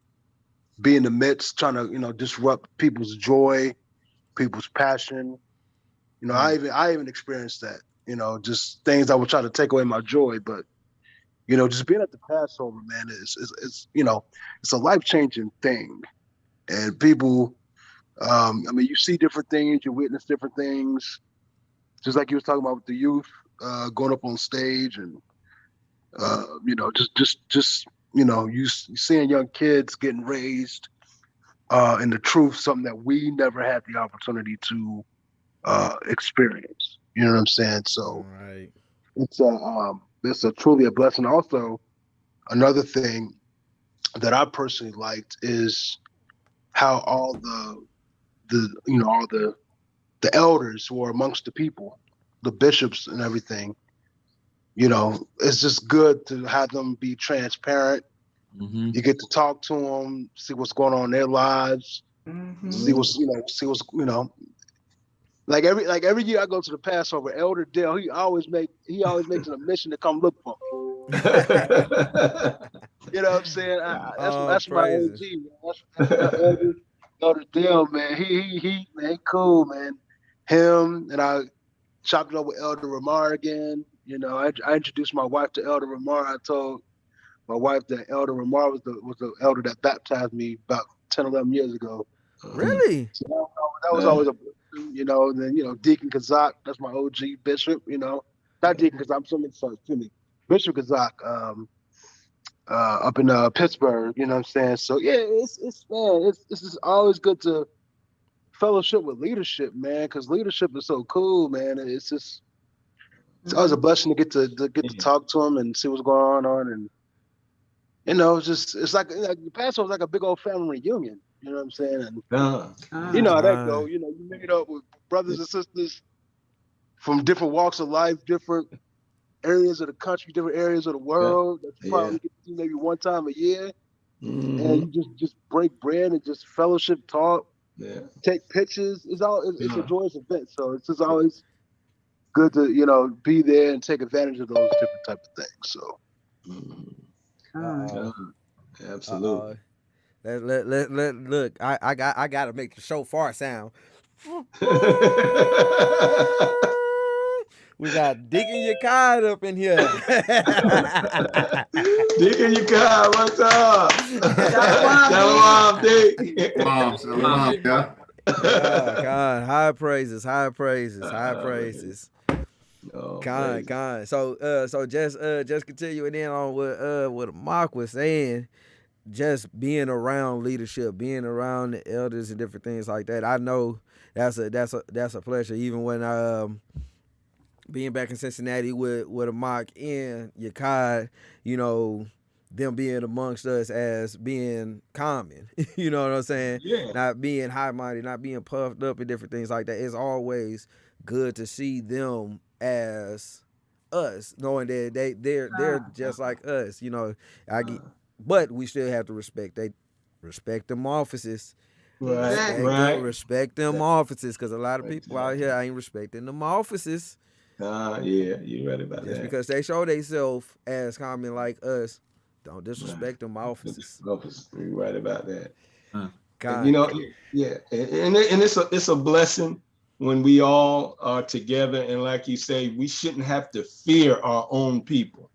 be in the midst, trying to, disrupt people's joy, people's passion. I even experienced that, just things that would try to take away my joy. But, just being at the Passover, man, it's a life-changing thing. And people, you see different things, you witness different things. Just like you was talking about with the youth going up on stage and, you seeing young kids getting raised in the truth, something that we never had the opportunity to experience. You know what I'm saying? So it's truly a blessing. Also, another thing that I personally liked is how all the elders who are amongst the people, the bishops and everything, it's just good to have them be transparent. You get to talk to them, see what's going on in their lives, see what's like every year I go to the Passover, Elder Dale, he always makes it a mission to come look for me. You know what I'm saying? That's my OG, man. Elder Dale, man. He man, cool, man. Him and I chopped it up with Elder Ramar again. I introduced my wife to Elder Ramar. I told my wife that Elder Ramar was the elder that baptized me about 10, 11 years ago. Really? So that was always a, then, Deacon Kazak, that's my OG bishop, not Deacon Kazak, Bishop Kazak, up in Pittsburgh, you know what I'm saying? So yeah, it's just always good to fellowship with leadership, man, because leadership is so cool, man. It's always a blessing to get to talk to them and see what's going on, and it's like the Passover is like a big old family reunion. You know what I'm saying? And you know how that go. You meet up with brothers and sisters from different walks of life, different areas of the country, different areas of the world that you probably get to see maybe one time a year. And you just break bread and just fellowship, talk, take pictures. It's a joyous event. So it's just always good to, be there and take advantage of those different type of things. So absolutely. Look, I got to make the shofar sound. We got Deacon Yakad up in here. Deacon Yakad, what's up? Shalom, Dick. Shalom, God, high praises. God. So just continuing in on what Mark was saying. just being around leadership, being around the elders and different things like that. I know that's a pleasure. Even when being back in Cincinnati with Amak and Yakai, you know, them being amongst us as being common, you know what I'm saying? Yeah. Not being high-minded, not being puffed up and different things like that. It's always good to see them as us, knowing that they're just like us, you know. But we still have to respect them offices. Respect them offices, because a lot of people out here ain't respecting them offices. Yeah, you're right about that. Just because they show themselves as common like us, don't disrespect them offices. You're right about that. God. You know, yeah, and it's a blessing when we all are together, and like you say, we shouldn't have to fear our own people.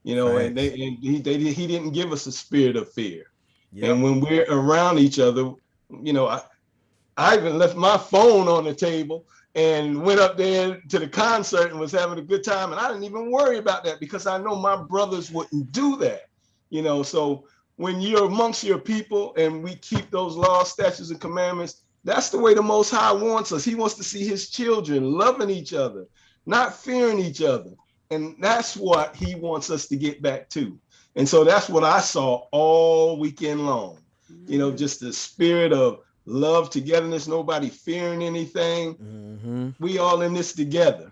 You know, and he didn't give us a spirit of fear. Yep. And when we're around each other, you know, I even left my phone on the table and went up there to the concert and was having a good time. And I didn't even worry about that because I know my brothers wouldn't do that. You know, so when you're amongst your people and we keep those laws, statutes, and commandments, that's the way the Most High wants us. He wants to see his children loving each other, not fearing each other. And that's what he wants us to get back to. And so that's what I saw all weekend long. You know, just the spirit of love, togetherness, nobody fearing anything. Mm-hmm. We all in this together.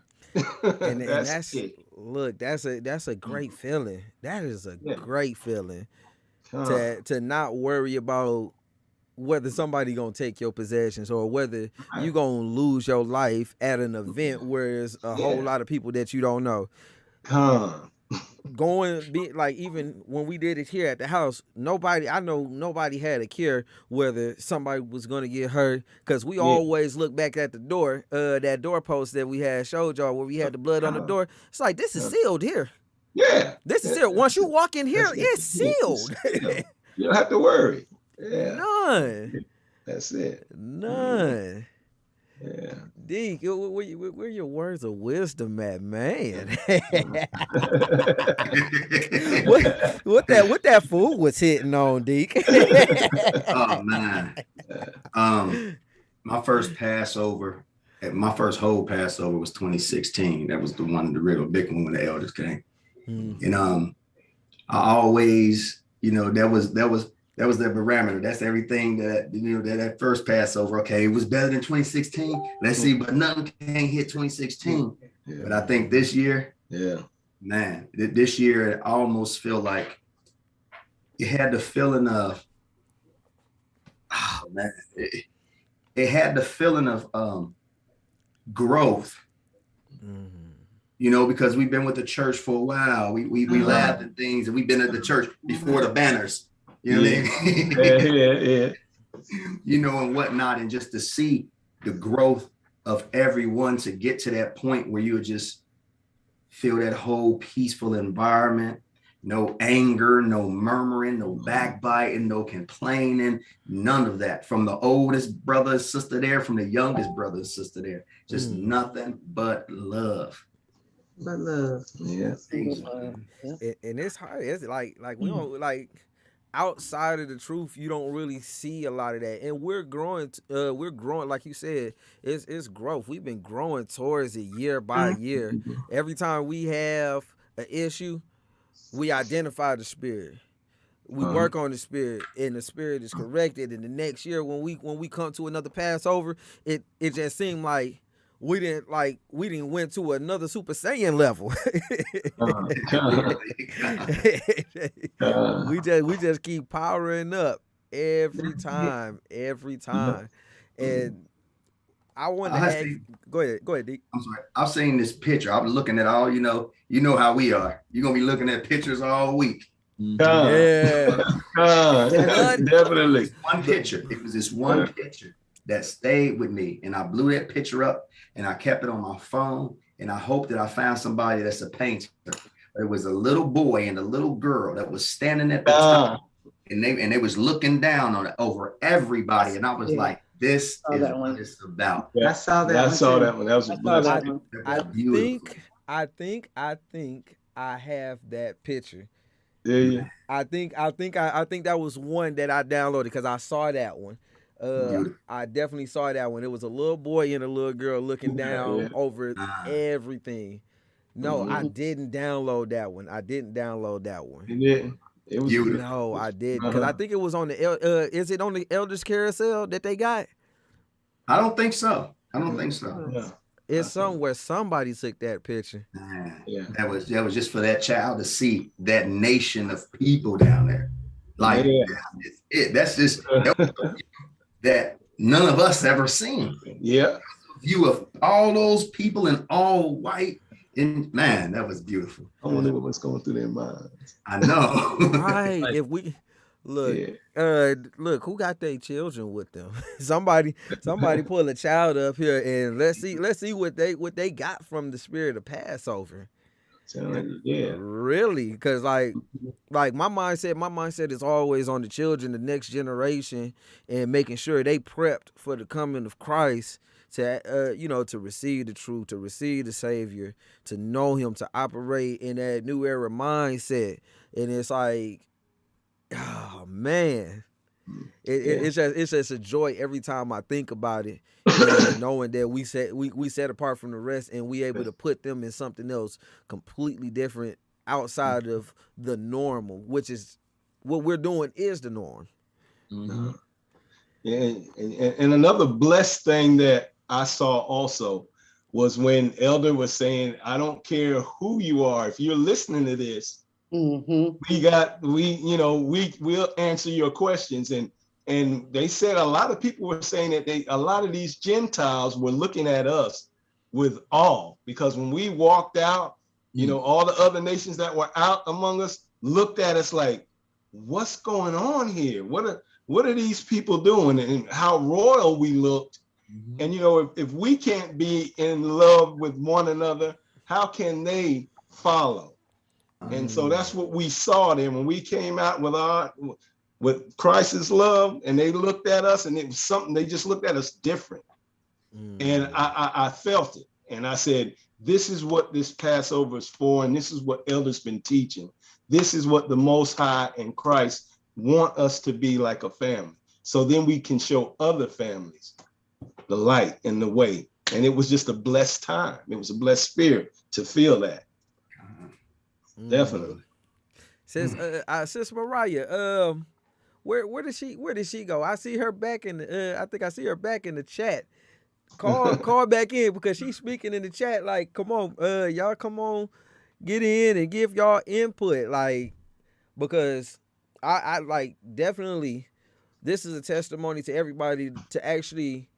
and that's it. Look, that's a great feeling. That is a great feeling to not worry about whether somebody gonna take your possessions or whether you gonna lose your life at an event where there's a whole lot of people that you don't know. Even when we did it here at the house, nobody had a care whether somebody was gonna get hurt, because we always look back at the door, that doorpost that we had showed y'all where we had the blood on the door. It's like, this is sealed here. Yeah, this is sealed. Once you walk in here, it's sealed. You don't have to worry. Yeah. None. That's it. None. Yeah. Deke, where your words of wisdom at, man? what that food was hitting on, Deke? Oh man. My first Passover, my first whole Passover was 2016. That was the real big one when the elders came. And I always, you know, that was the barometer. That's everything that, you know, that first Passover. Okay, it was better than 2016. Let's see, but nothing can't hit 2016. Yeah. But I think this year, man, this year it almost feel like it had the feeling of, it had the feeling of growth. You know, because we've been with the church for a while. We laughed at things, and we've been at the church before the banners. You know what I mean? Yeah. You know, and whatnot, and just to see the growth of everyone to get to that point where you would just feel that whole peaceful environment, no anger, no murmuring, no backbiting, no complaining, none of that. From the oldest brother and sister there, from the youngest brother and sister there, just nothing but love. But love. Yeah. And it's hard. It's like we don't outside of the truth, you don't really see a lot of that. And we're growing, like you said, it's growth. We've been growing towards it year by year. Every time we have an issue, we identify the spirit. We work on the spirit, and the spirit is corrected. And the next year, when we come to another Passover, it just seemed like we didn't went to another Super Saiyan level. We just keep powering up every time. And I want to ask, go ahead, Deke. I'm sorry. I've seen this picture. I've been looking at all, you know how we are. You're gonna be looking at pictures all week. Definitely. One picture. It was this one picture that stayed with me, and I blew that picture up and I kept it on my phone, and I hope that I found somebody that's a painter. There was a little boy and a little girl that was standing at the top, and they was looking down on it over everybody, and I was like, this is what it's about. Yeah. I saw that one. That was a blessing. I think I have that picture. Yeah. I think that was one that I downloaded because I saw that one. I definitely saw that one. It was a little boy and a little girl looking down over everything. No, I didn't download that one. I didn't download that one. It was no, I didn't because I think it was on the. Is it on the Elders Carousel that they got? I don't think so. I don't think so. Yeah. It's somewhere somebody took that picture. Yeah, that was just for that child to see that nation of people down there. Like that's just that none of us ever seen. Yeah, view of all those people in all white, and man, that was beautiful. I wonder what's going through their minds. I know, right? If we look, look, who got their children with them? somebody pull a child up here and let's see what they got from the spirit of Passover. Really, because like my mindset is always on the children, the next generation, and making sure they prepped for the coming of Christ to to receive the truth, to receive the Savior, to know Him, to operate in that new era mindset. And it's like, oh man, it's just a joy every time I think about it, knowing that we set apart from the rest and we able to put them in something else completely different outside of the normal, which is what we're doing is the norm. Mm-hmm. And another blessed thing that I saw also was when Elder was saying, I don't care who you are, if you're listening to this, we'll answer your questions. And they said a lot of people were saying that a lot of these Gentiles were looking at us with awe, because when we walked out, all the other nations that were out among us looked at us like, what's going on here? What are these people doing? And how royal we looked. And if we can't be in love with one another, how can they follow? And so that's what we saw there when we came out with Christ's love, and they looked at us, and it was something, they just looked at us different. And I felt it, and I said, this is what this Passover is for, and this is what Elder's been teaching. This is what the Most High and Christ want us to be, like a family. So then we can show other families the light and the way. And it was just a blessed time. It was a blessed spirit to feel that. Definitely. Sis Mariah, where did she go? I see her back in the I think I see her back in the chat. Call back in, because she's speaking in the chat like, come on, y'all come on, get in and give y'all input, like, because I like, definitely this is a testimony to everybody to actually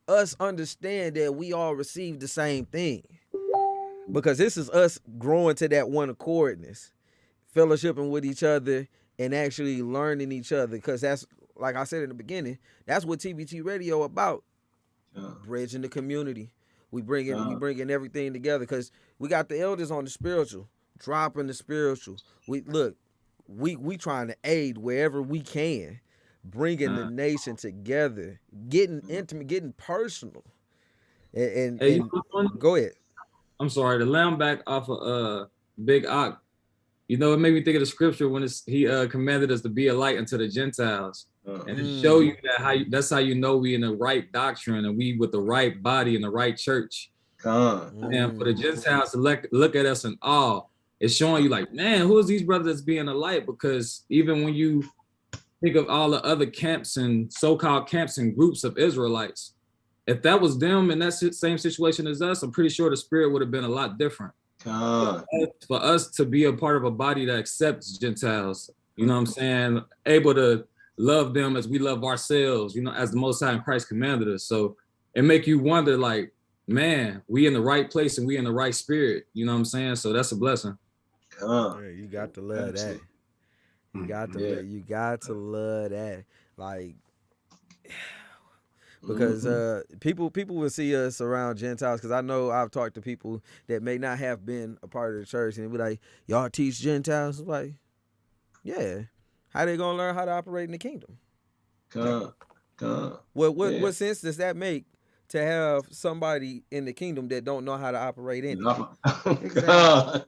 us understand that we all receive the same thing, because this is us growing to that one accordness, fellowshipping with each other and actually learning each other, because that's, like I said in the beginning, that's what TBT Radio about. Bridging the community. We bringing everything together, because we got the elders on the spiritual, dropping the spiritual. We trying to aid wherever we can, bringing the nation together, getting intimate, getting personal. And go ahead. I'm sorry, the lamb back off of Big Ock. It made me think of the scripture when he commanded us to be a light unto the Gentiles. And to show you that's how you know we in the right doctrine and we with the right body in the right church. And for the Gentiles to look at us in awe, it's showing you like, man, who is these brothers that's being a light? Because even when you think of all the other camps and so-called camps and groups of Israelites, if that was them in that same situation as us, I'm pretty sure the spirit would have been a lot different. For us to be a part of a body that accepts Gentiles, you know what I'm saying, able to love them as we love ourselves, as the Most High in Christ commanded us. So it make you wonder, like, man, we in the right place and we in the right spirit, you know what I'm saying? So that's a blessing. You got to love that. You got to love that. Like, because people will see us around Gentiles, because I know I've talked to people that may not have been a part of the church, and be like, y'all teach Gentiles? Like, yeah. How they gonna learn how to operate in the kingdom? What sense does that make to have somebody in the kingdom that don't know how to operate in it?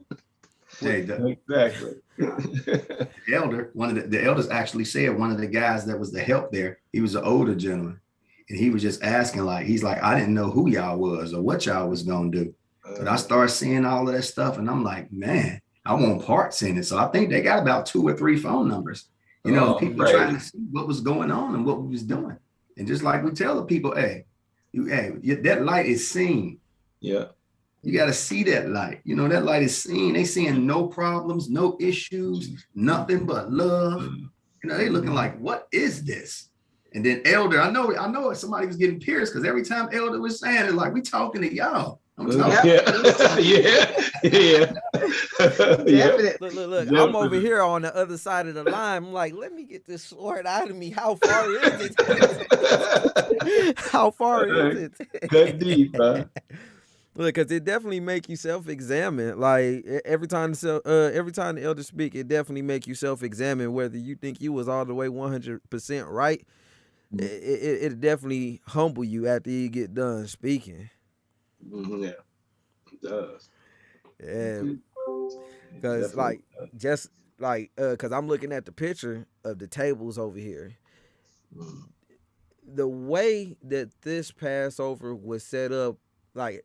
Hey, Exactly. the elder, one of the elders actually said one of the guys that was the help there, he was an older gentleman. And he was just asking, like, he's like, I didn't know who y'all was or what y'all was gonna do. But I started seeing all of that stuff, and I'm like, man, I want parts in it. So I think they got about 2 or 3 phone numbers. You know, people trying to see what was going on and what we was doing. And just like we tell the people, hey, that light is seen. Yeah. You got to see that light. You know, that light is seen. They seeing no problems, no issues, nothing but love. You know, they looking like, what is this? And then Elder, I know somebody was getting pierced because every time Elder was saying it, like, we talking to y'all. I'm talking. Yeah. Look. I'm over here on the other side of the line. I'm like, let me get this sword out of me. How far is it? How far is it? That deep, huh? Look, because it definitely make you self-examine. Like every time the elder speak, it definitely make you self-examine whether you think you was all the way 100% right. It definitely humble you after you get done speaking. Yeah, it does. Yeah, because like just like because I'm looking at the picture of the tables over here. The way that this Passover was set up, like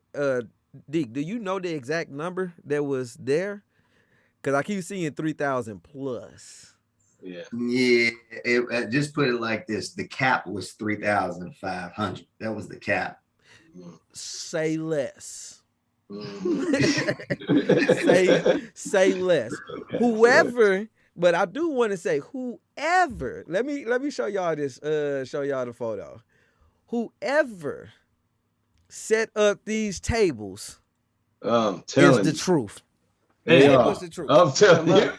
Deke, do you know the exact number that was there? Because I keep seeing 3,000 plus. Yeah, just put it like this: the cap was 3,500. That was the cap. Say less. say less. Whoever, but I do want to say whoever. Let me show y'all this. Show y'all the photo. Whoever set up these tables is the truth. It was the truth. I'm telling you.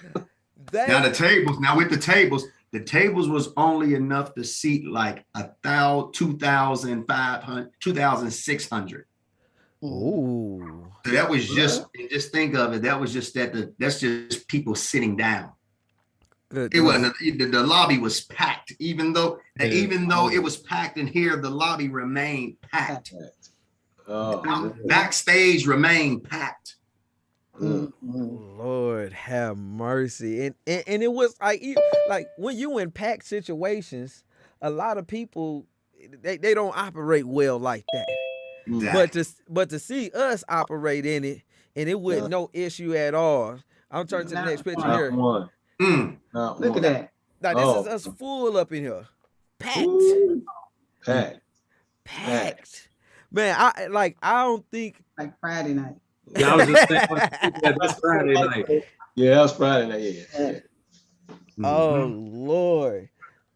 Now with the tables was only enough to seat like 2,600. Ooh. So that was just think of it. That was just that's just people sitting down. It wasn't the lobby was packed, even though it was packed in here, the lobby remained packed. Backstage remained packed. Lord have mercy. And it was like when you in packed situations, a lot of people they don't operate well like that. Exactly. But to see us operate in it and it with no issue at all. I'm turning to the next picture here. Look at that. Now this is us full up in here. Packed. Packed. Man, I don't think like Friday night. Yeah, I was just saying that's Friday night. Yeah, that was Friday night. Yeah. Oh Lord.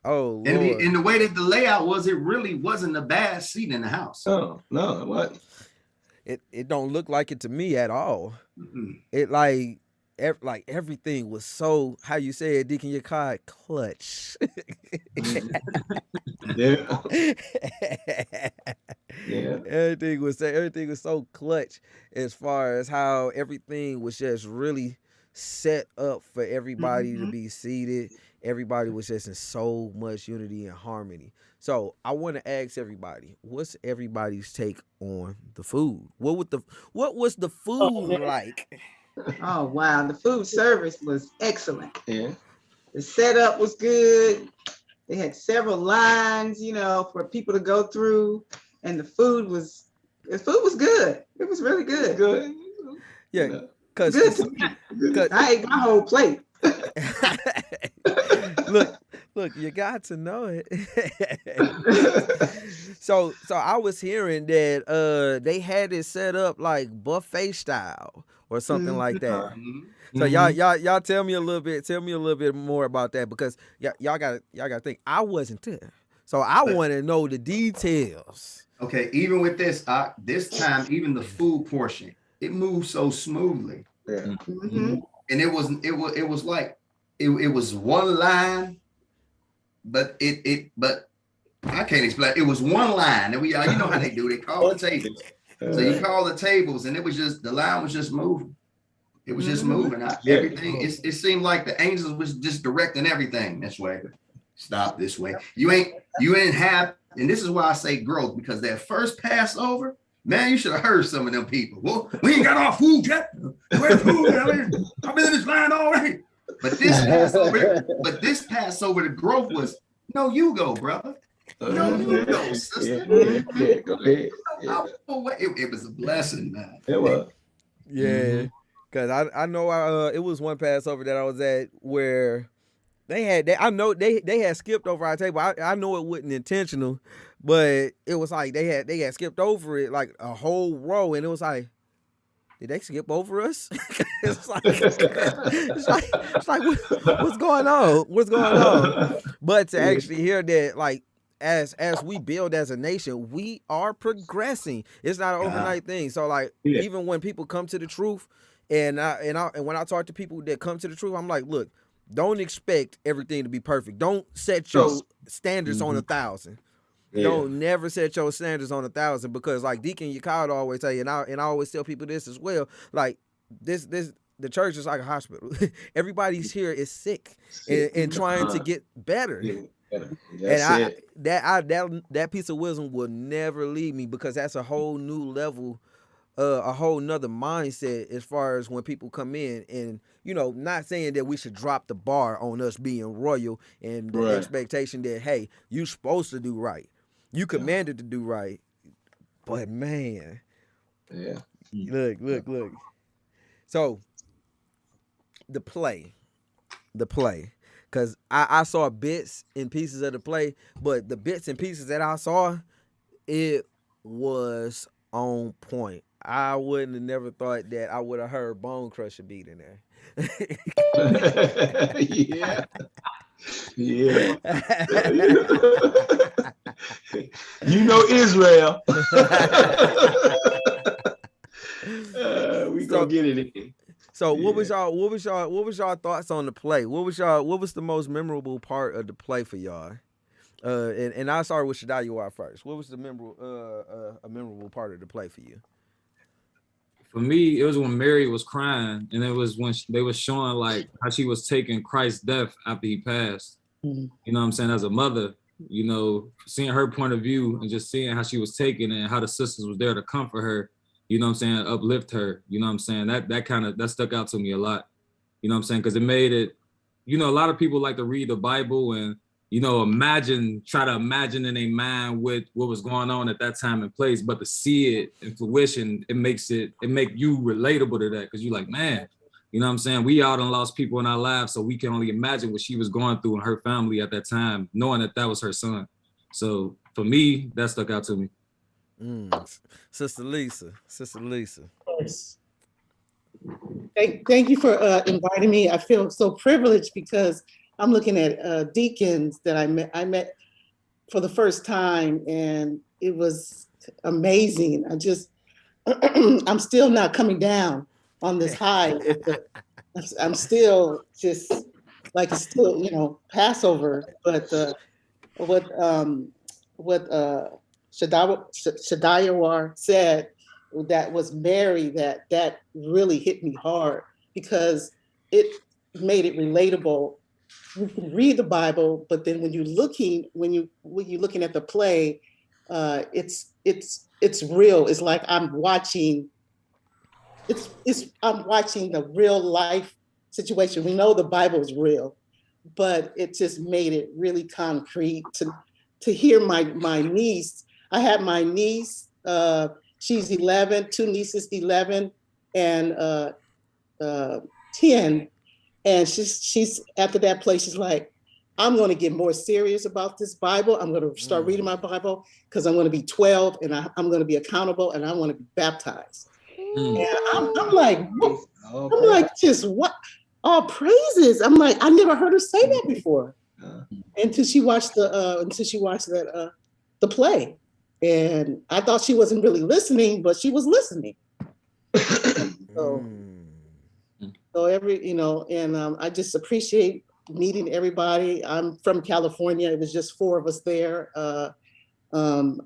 Oh Lord. And the way that the layout was, it really wasn't a bad seat in the house. No, what? It don't look like it to me at all. It like everything was so, how you say it, Deacon Yakai, clutch. Yeah. Everything was so clutch as far as how everything was just really set up for everybody to be seated. Everybody was just in so much unity and harmony. So I want to ask everybody, what's everybody's take on the food? What was the food like? Oh wow, the food service was excellent. Yeah. The setup was good. They had several lines, for people to go through, and the food was good. It was really good. Good. Yeah, because I ate my whole plate. Look, you got to know it. So I was hearing that they had it set up like buffet style or something like that. So y'all tell me a little bit more about that, because y'all gotta think I wasn't there. So I want to know the details. Okay, even with this time, even the food portion, it moved so smoothly. Yeah. And it was like it was one line, but but I can't explain. It was one line, and you know how they do. They call the tables. So you call the tables, and it was just the line was just moving. It was just moving. Everything. It seemed like the angels was just directing everything this way. Stop this way. You ain't have, and this is why I say growth, because that first Passover, Man, you should have heard some of them people. Well, we ain't got our food yet. Where's food? I've been in this line already. But this Passover, the growth was, no, you go, brother. No, you go, sister. Go ahead. It was a blessing, man. It was. Yeah, because I know it was one Passover that I was at where they had I know they had skipped over our table. I know it wasn't intentional, but it was like they had skipped over it like a whole row, and it was like, did they skip over us? it's like what's going on? What's going on? But to actually hear that, like, as we build as a nation, we are progressing. It's not an overnight thing. So like, even when people come to the truth, and when I talk to people that come to the truth, I'm like, look, don't expect everything to be perfect. Don't set your standards on 1,000. Don't never set your standards on 1,000, because like Deacon Yakad always tell you, and I always tell people this as well. Like the church is like a hospital. Everybody's here is sick and trying to get better. And that piece of wisdom will never leave me, because that's a whole new level, a whole nother mindset as far as when people come in. And not saying that we should drop the bar on us being royal and the expectation that, hey, you're supposed to do right, you commanded to do right, but man, look. So the play. Because I saw bits and pieces of the play, but the bits and pieces that I saw, it was on point. I wouldn't have never thought that I would have heard Bone Crusher beat in there. Yeah. Israel. We gonna get it in. So what was y'all thoughts on the play? What was the most memorable part of the play for y'all? And I'll start with Shadayuar first. What was the memorable part of the play for you? For me, it was when Mary was crying, and it was when they was showing like how she was taking Christ's death after he passed. You know what I'm saying? As a mother, seeing her point of view and just seeing how she was taking it and how the sisters was there to comfort her, you know what I'm saying, uplift her, you know what I'm saying? That stuck out to me a lot, you know what I'm saying? Because it made it, a lot of people like to read the Bible and, try to imagine in their mind what was going on at that time and place, but to see it in fruition, it make you relatable to that, because you're like, man, you know what I'm saying? We all done lost people in our lives, so we can only imagine what she was going through in her family at that time, knowing that was her son. So for me, that stuck out to me. Sister Lisa. Yes. Thank you for inviting me. I feel so privileged because I'm looking at deacons that I met for the first time, and it was amazing. I'm still not coming down on this high. I'm still just like, it's still, Passover, but what Shadayuar said, that was Mary, that really hit me hard, because it made it relatable. You can read the Bible, but then when you're looking at the play, it's real. It's like I'm watching the real life situation. We know the Bible is real, but it just made it really concrete to hear my niece. I had my niece, she's 11, two nieces, 11 and 10. And she's after that place, she's like, I'm going to get more serious about this Bible. I'm going to start reading my Bible, because I'm going to be 12 and I'm going to be accountable, and I want to be baptized. And I'm like, what? I'm like, just what? All praises. I'm like, I never heard her say that before until she watched the play. And I thought she wasn't really listening, but she was listening. So I just appreciate meeting everybody. I'm from California. It was just 4 of us there. Who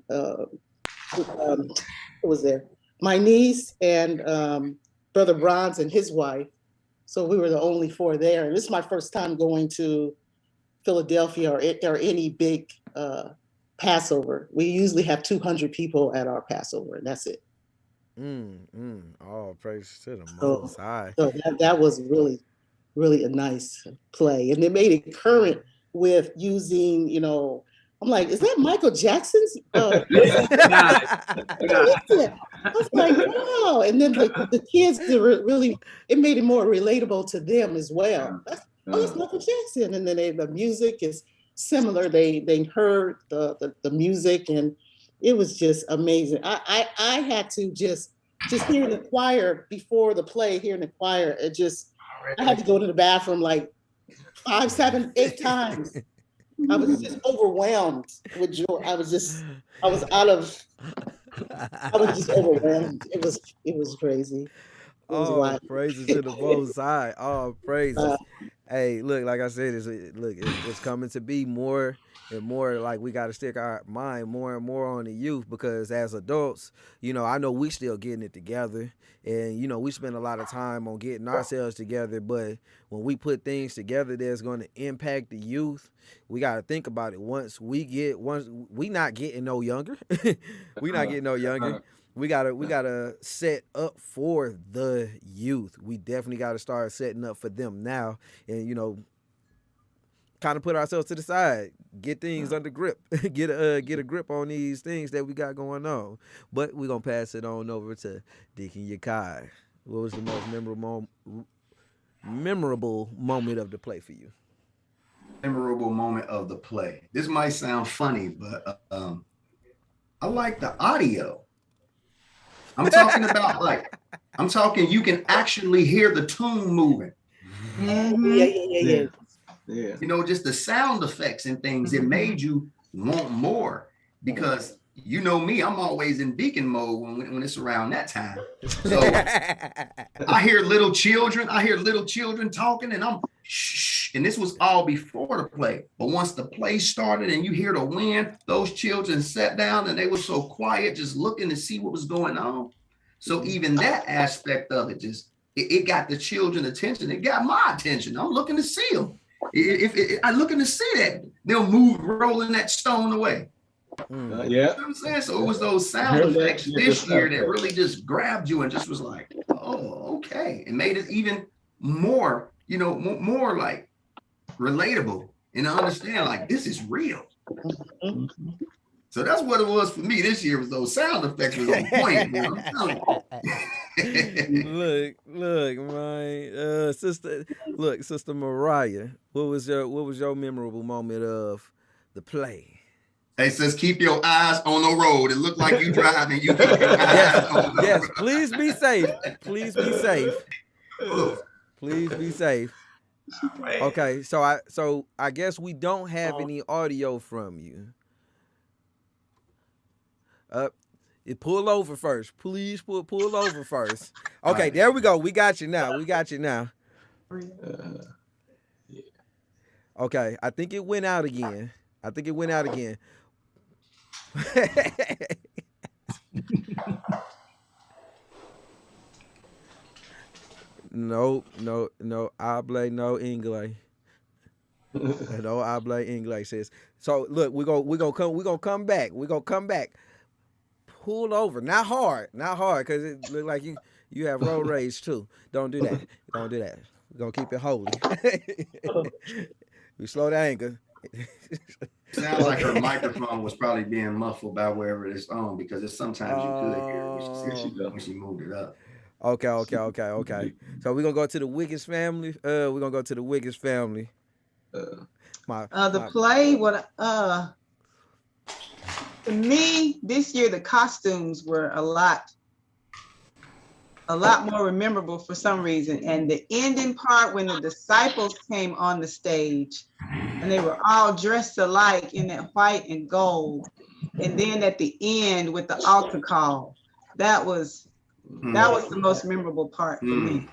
was there? My niece and Brother Bronze and his wife. So we were the only 4 there. And this is my first time going to Philadelphia or any big Passover. We usually have 200 people at our Passover, and that's it. All praise to the So, Most High. so that was really a nice play. And they made it current with using, I'm like, is that Michael Jackson's? I was like, wow. And then the kids really, it made it more relatable to them as well. That's Michael Jackson. And then the music is similar. They heard the music, and it was just amazing. I had to just hearing the choir before the play, hearing the choir, I had to go to the bathroom like 5, 7, 8 times. I was just overwhelmed with joy. I was just overwhelmed. It was crazy. It was wild. Praises to the Most High. All praises. Hey, look, like I said, it's coming to be more and more like we got to stick our mind more and more on the youth, because as adults, I know we still getting it together, and we spend a lot of time on getting ourselves together, but when we put things together that's going to impact the youth, we got to think about it. Once we not getting no younger. We not getting no younger. We gotta set up for the youth. We definitely gotta start setting up for them now, and kind of put ourselves to the side, get things under grip, get a grip on these things that we got going on. But we're gonna pass it on over to Deacon Yakai. What was the most memorable moment of the play for you? Memorable moment of the play. This might sound funny, but I like the audio. I'm talking about you can actually hear the tune moving. Yeah. Just the sound effects and things, it made you want more, because me, I'm always in deacon mode when it's around that time. So I hear little children talking, and I'm shh. And this was all before the play. But once the play started and you hear the wind, those children sat down and they were so quiet, just looking to see what was going on. So even that aspect of it, it got the children's attention. It got my attention. I'm looking to see them. If I'm looking to see that, they'll move rolling that stone away. Yeah. You know what I'm saying? So it was those sound effects this year that really just grabbed you and just was like, oh, okay. And made it even more, more like relatable, and I understand like this is real. So that's what it was for me this year, was those sound effects was on point. I'm telling you. Look, my Sister Mariah, what was your memorable moment of the play? Hey, sis, keep your eyes on the road. It looked like you driving. You keep your eyes on the road. Please be safe. Please be safe. Please be safe. Okay, so I guess we don't have any audio from you. Pull over first. Please pull over first. Okay, there we go. We got you now. Okay, I think it went out again. No, habla no English. No habla English, sis. So look, we're gonna come back. Pull over, not hard, because it look like you have road rage too. Don't do that. We're gonna keep it holy. We slow the anger. Sounds like her microphone was probably being muffled by wherever it's on, because it's sometimes you could hear it when she moved it up. Okay. So we're gonna go to the Wiggins family. The play, to me this year the costumes were a lot more memorable for some reason, and the ending part when the disciples came on the stage and they were all dressed alike in that white and gold, and then at the end with the altar call, that was the most memorable part for me.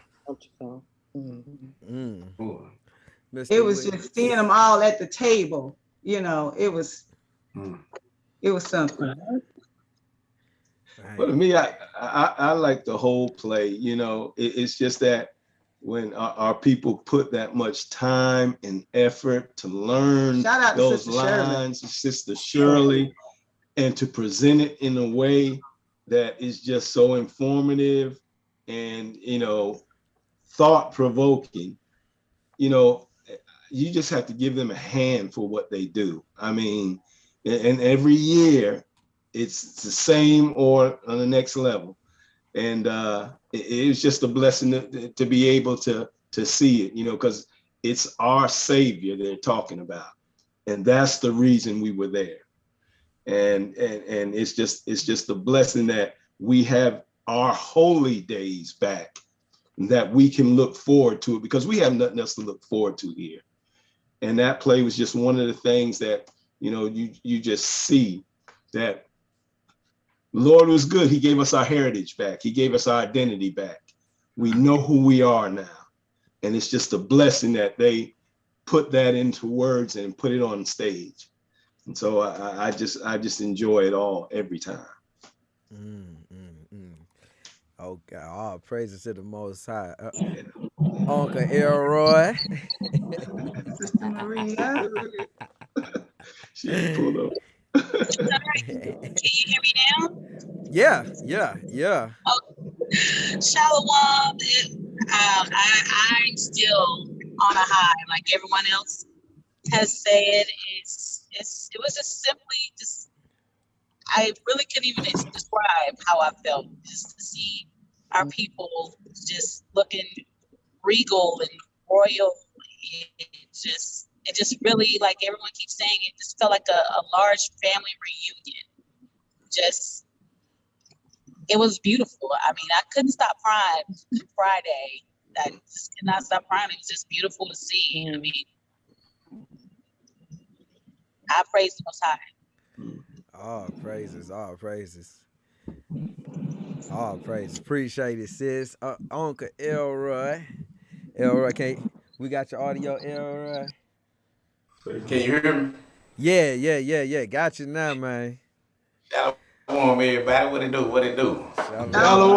It was just seeing them all at the table, it was something. But to me, I like the whole play. It's just that when our people put that much time and effort to learn those lines, Sister Shirley, and to present it in a way that is just so informative and, you know, thought provoking. You know, you just have to give them a hand for what they do. I mean, and every year it's the same or on the next level. And it's just a blessing to be able to see it, you know, because it's our Savior they're talking about. And that's the reason we were there. And it's just a blessing that we have our holy days back, that we can look forward to it, because we have nothing else to look forward to here. And that play was just one of the things that, you know, you just see that Lord was good. He gave us our heritage back. He gave us our identity back. We know who we are now. And it's just a blessing that they put that into words and put it on stage. And so I just enjoy it all every time. Okay, all praises to the Most High. Uncle Elroy. Sister Maria. She pulled up. Can you hear me now? Yeah. Oh, Shalom. I'm still on a high, like everyone else has said. It was just simply I really couldn't even describe how I felt, just to see our people just looking regal and royal. It just really, like everyone keeps saying, it just felt like a large family reunion. It was beautiful. I mean, I couldn't stop crying Friday. I just could not stop crying. It was just beautiful to see. I mean, I praise the Most High. All praises. Appreciate it, sis. Uncle Elroy. We got your audio, Elroy? Can you hear me? Yeah. Got you now, man. Shalom, everybody. What it do? Shalom.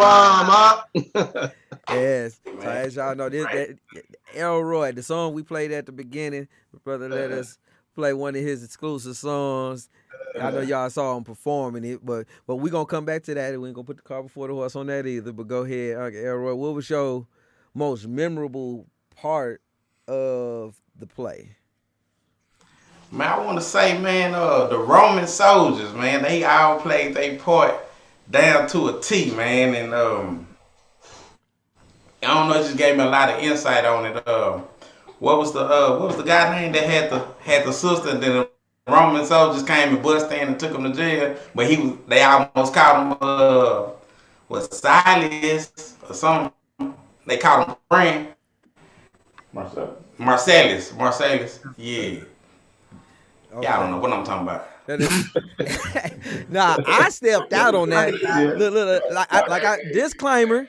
Yes. So as y'all know, this Elroy, the song we played at the beginning, my brother let us play one of his exclusive songs. I know y'all saw him performing it, but we're going to come back to that. We ain't going to put the car before the horse on that either. But go ahead, Elroy. What was your most memorable part of the play? Man, I want to say, man, the Roman soldiers, man, they all played their part down to a T, man. And I don't know, it just gave me a lot of insight on it. What was the guy name that had the sister, and then the Roman soldiers came and busted in and took him to jail, but they almost caught him was Silas or something. They caught him friend. Marcellus. Yeah. Okay. Yeah, I don't know what I'm talking about. Nah, I stepped out on that. Look, disclaimer.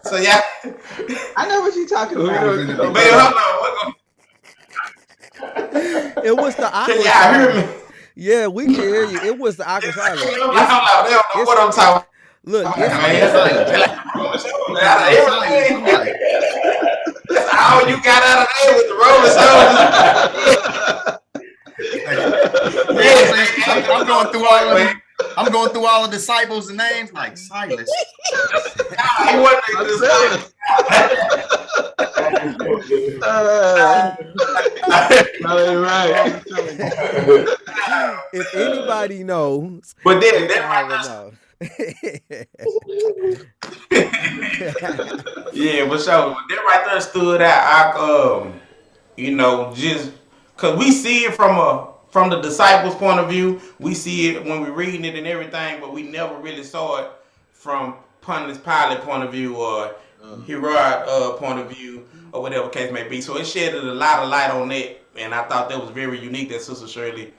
So yeah, I know what you're talking about. Man, hold on. It was the awkward. Can y'all hear me? Yeah, we can hear you. It was the awkward silence. They don't know what I'm talking about. Look, that's all you got out of there with the Rolling Stones. I'm going through all the disciples' names like Silas. He wasn't right. If anybody knows, but then that know. Yeah, but so that right there stood out. You know, just cause we see it from the disciples' point of view. We see it when we're reading it and everything, but we never really saw it from Pontius Pilate point of view or Herod point of view or whatever case may be. So it shedded a lot of light on that, and I thought that was very unique that Sister Shirley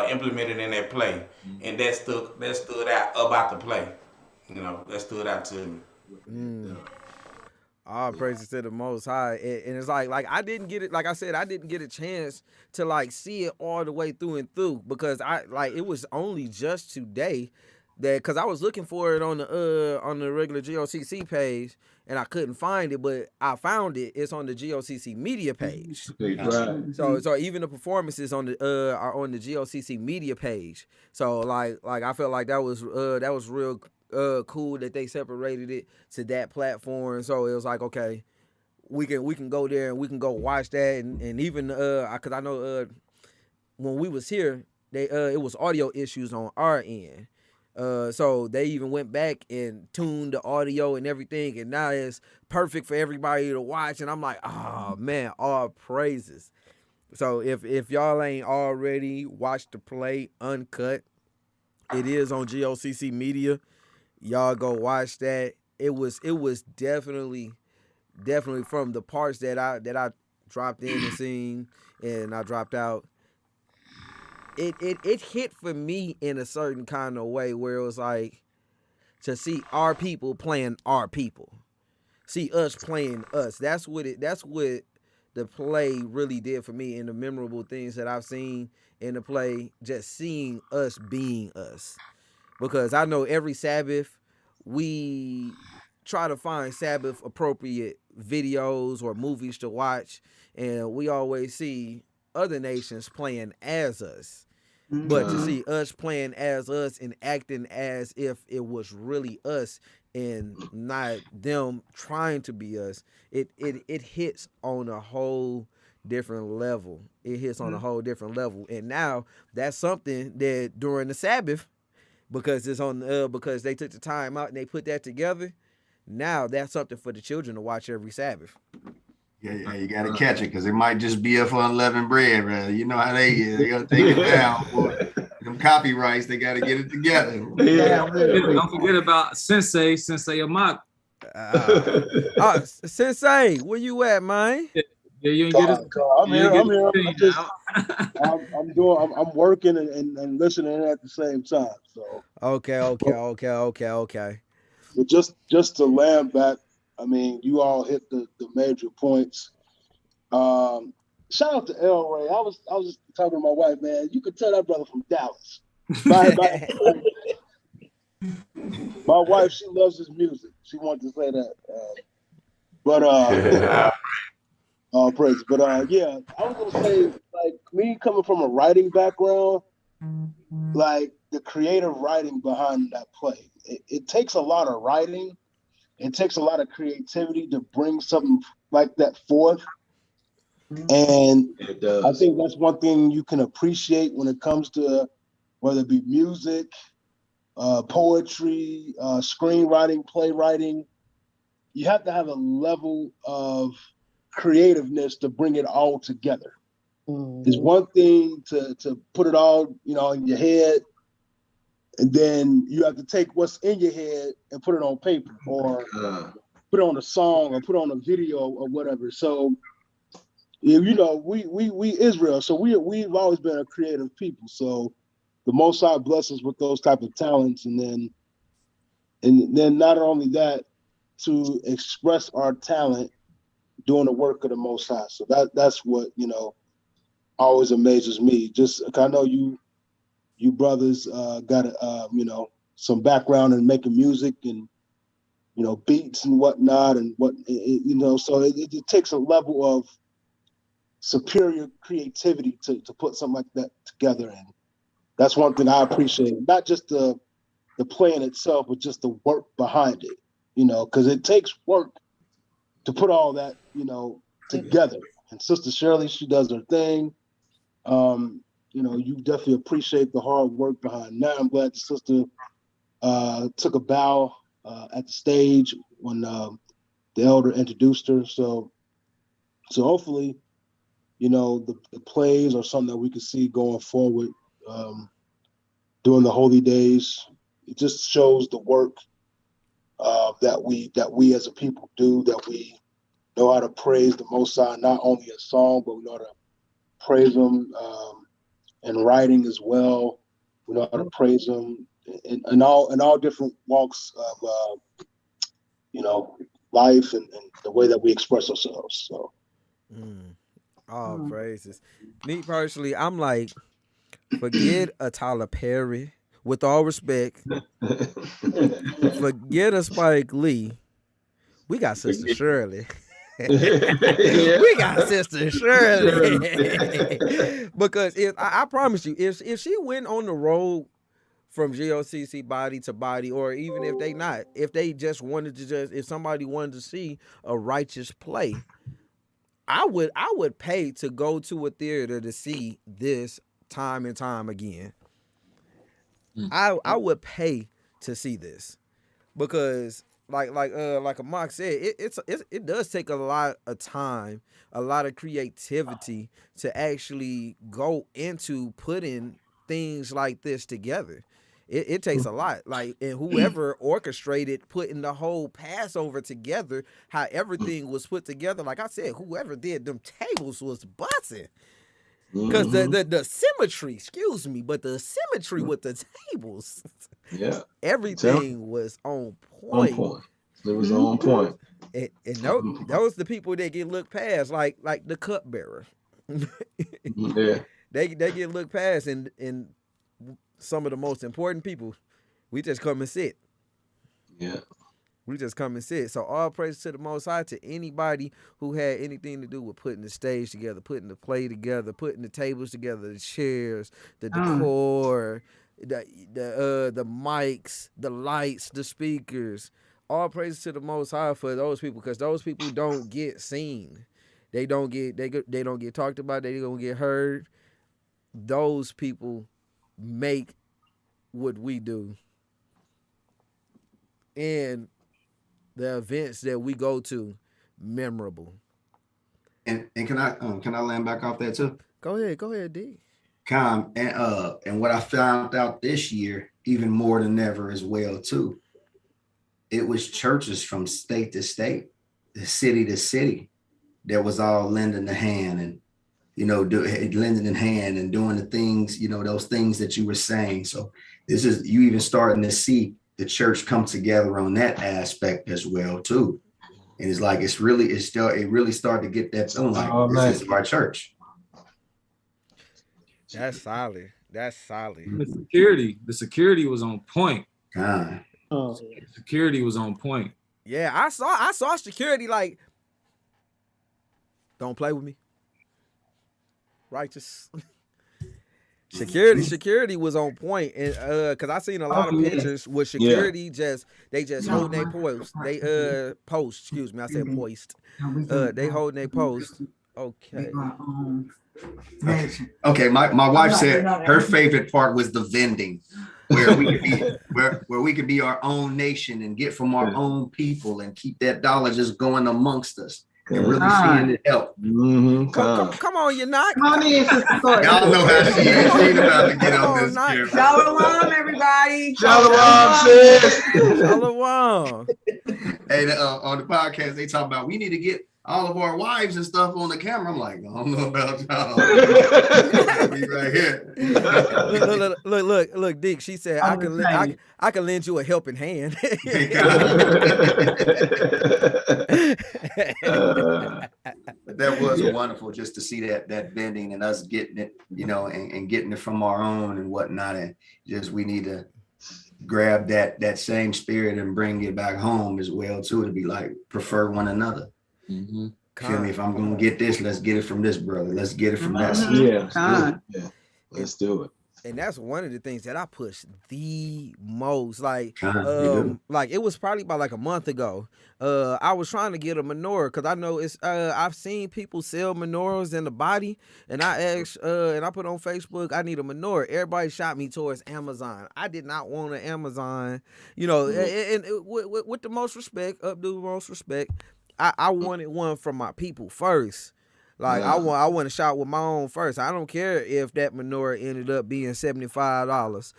implemented in that play, and that stood out about the play. You know, that stood out to me. All praises to the Most High, and it's like I didn't get it. Like I said, I didn't get a chance to see it all the way through and through because it was only just today that because I was looking for it on the regular GOCC page and I couldn't find it, but I found it. It's on the GOCC media page. Right. So even the performances on the are on the GOCC media page. So like I felt like that was real cool that they separated it to that platform. So it was like, okay, we can go there and we can go watch that and even because I know when we was here they it was audio issues on our end. So they even went back and tuned the audio and everything, and now it's perfect for everybody to watch. And I'm like, oh man, all praises. So if y'all ain't already watched the play uncut, it is on GOCC Media. Y'all go watch that. It was definitely from the parts that I dropped in and seen and I dropped out. It hit for me in a certain kind of way where it was like to see our people playing our people, see us playing us. That's what the play really did for me, and the memorable things that I've seen in the play, just seeing us being us. Because I know every Sabbath we try to find Sabbath appropriate videos or movies to watch, and we always see other nations playing as us. But to see us playing as us and acting as if it was really us and not them trying to be us, it hits on a whole different level. It hits on a whole different level. And now that's something that during the Sabbath, because it's on because they took the time out and they put that together, now that's something for the children to watch every Sabbath. Yeah, you got to catch it because it might just be for unleavened bread, brother. You know how they is. They got to take it down. Boy. Them copyrights, they got to get it together. Don't forget about Sensei Amak. Sensei, where you at, man? Yeah, you ain't get it. I'm here. I'm working and listening at the same time. So Okay. But just to land back, I mean, you all hit the major points. Shout out to El Ray. I was just talking to my wife, man. You could tell that brother from Dallas. My wife, she loves his music. She wanted to say that. Praise. But yeah, I was gonna say, like, me coming from a writing background, like the creative writing behind that play. It takes a lot of writing. It takes a lot of creativity to bring something like that forth. And it does. I think that's one thing you can appreciate when it comes to whether it be music, poetry, screenwriting, playwriting. You have to have a level of creativeness to bring it all together. It's one thing to put it all, in your head, and then you have to take what's in your head and put it on paper or put it on a song or put it on a video or whatever. So, we Israel, so we've always been a creative people. So the Most High bless us with those type of talents, and then not only that, to express our talent doing the work of the Most High. So that's what always amazes me. Just I know you brothers got some background in making music and beats and whatnot and so it takes a level of superior creativity to put something like that together, and that's one thing I appreciate. Not just the playing itself, but just the work behind it. Because it takes work to put all that together. And Sister Shirley, she does her thing. You definitely appreciate the hard work behind. Now I'm glad the sister took a bow at the stage when the elder introduced her. So hopefully, the plays are something that we can see going forward during the holy days. It just shows the work that we as a people do, that we know how to praise the Most High, not only in song, but we know how to praise Him in writing as well. We know how to praise Him in all different walks of life and the way that we express ourselves. So, all praises. Me personally, I'm like, forget a Tyler Perry. with all respect, forget a Spike Lee. We got Sister Shirley. We got Sister Shirley. Because I promise you, if she went on the road from GOCC body to body, or even if they just wanted to if somebody wanted to see a righteous play, I would pay to go to a theater to see this time and time again. I would pay to see this, because like Amak said, it does take a lot of time, a lot of creativity to actually go into putting things like this together. It takes a lot, like, and whoever orchestrated putting the whole Passover together, how everything was put together, like I said, whoever did them tables was busting. Because the symmetry, excuse me, but the symmetry with the tables, everything was on point. It was on point. And those the people that get looked past, like the cupbearer. They get looked past, and some of the most important people, we just come and sit. We just come and sit. So all praise to the Most High, to anybody who had anything to do with putting the stage together, putting the play together, putting the tables together, the chairs, the decor, the mics, the lights, the speakers. All praise to the Most High for those people, because those people don't get seen. They don't get talked about. They don't get heard. Those people make what we do, and the events that we go to memorable. And can I land back off that too? Go ahead, D. And what I found out this year, even more than ever as well too, it was churches from state to state, the city to city, that was all lending a hand, and lending a hand and doing the things, those things that you were saying. So this is, you even starting to see the church come together on that aspect as well too. And it's like, it really started to get that feeling like this is our church. That's solid. The security was on point. Security was on point. Yeah, I saw security like, don't play with me. Righteous. Security was on point, and because I seen a lot of pictures with security they just hold their post. They post, excuse me, I said poist. They hold their post. Okay. Okay, my wife said her favorite part was the vending, where we could be our own nation and get from our own people and keep that dollar just going amongst us. And really seeing it help. Come on, you're not. Come on in, Sister Courtney. Y'all know how she is. She about to get on this camera. Shalom, everybody. Shalom, sis. Shalom. Hey, on the podcast, they talk about we need to get all of our wives and stuff on the camera. I'm like, I don't know about y'all. Be right here. Look, Dick. She said I can lend you a helping hand. That was wonderful just to see that bending and us getting it, and getting it from our own and whatnot. And just, we need to grab that same spirit and bring it back home as well too, to be like, prefer one another. Feel me? If I'm gonna get this, let's get it from this brother. Let's get it from that sister. Let's do it. And that's one of the things that I push the most. Like it was probably about like a month ago. I was trying to get a menorah, because I know it's I've seen people sell menorahs in the body, and I asked and I put on Facebook, I need a menorah. Everybody shot me towards Amazon. I did not want an Amazon, and with the most respect, I wanted one from my people first. Like, I want to shop with my own first. I don't care if that menorah ended up being $75.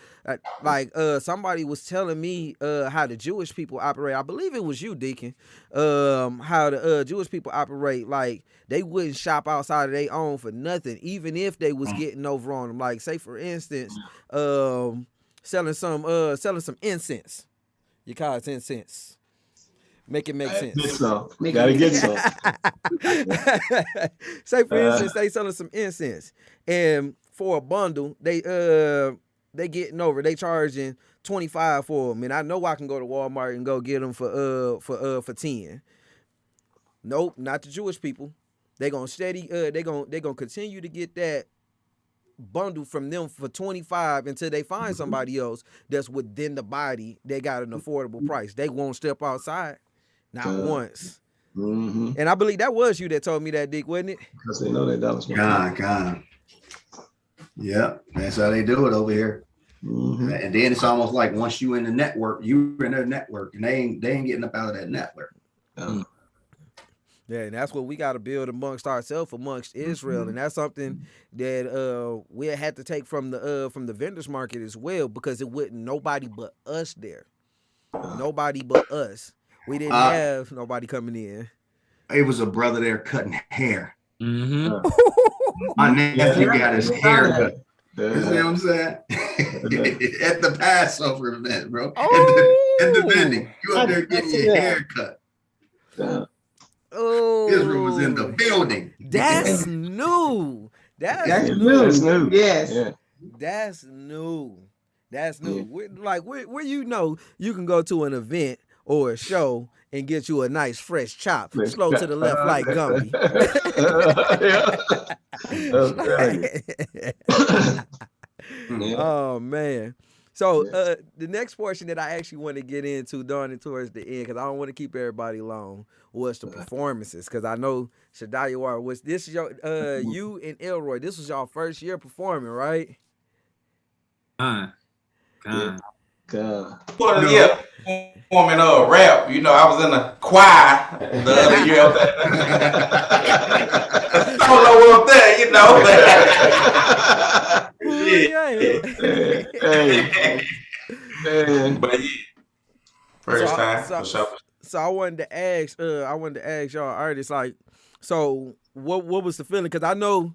Somebody was telling me how the Jewish people operate. I believe it was you, Deacon. How the Jewish people operate. Like, they wouldn't shop outside of their own for nothing, even if they was getting over on them. Like, say for instance, selling some incense. You call it incense. Make it make sense. Gotta get some. Say for instance, they selling some incense, and for a bundle, they they getting over. They charging $25 for them, and I know I can go to Walmart and go get them for 10. Nope, not the Jewish people. They gonna they gonna continue to get that bundle from them for 25 until they find somebody else that's within the body. They got an affordable price. They won't step outside, not once. Mm-hmm. And I believe that was you that told me that, Dick, wasn't it? Because they know that dollars. God. Yeah, that's how they do it over here. Mm-hmm. And then it's almost like once you in the network, you're in their network, and they ain't getting up out of that network. Yeah, and that's what we got to build amongst ourselves, amongst Israel, and that's something that we had to take from the vendors market as well, because it wouldn't nobody but us there, nobody but us. We didn't have nobody coming in. It was a brother there cutting hair. Mm-hmm. My nephew got his hair cut. You see what I'm saying? At the Passover event, bro. At the vending, you up there getting your hair cut. Oh, Israel was in the building. That's new. That's new. That's new. Yes. Yeah. That's new. That's new. Where you know you can go to an event or a show and get you a nice fresh chop, slow to the left like Gumby. Oh man. So the next portion that I actually want to get into during and towards the end, because I don't want to keep everybody long, was the performances. Because I know Shadayawar, was this your you and Elroy, this was y'all first year performing, right? God. Yeah, performing rap. You know, I was in a choir the other year. Solo up there, you know. But yeah, first time for sure. So I wanted to ask y'all artists, like, so what was the feeling? Because I know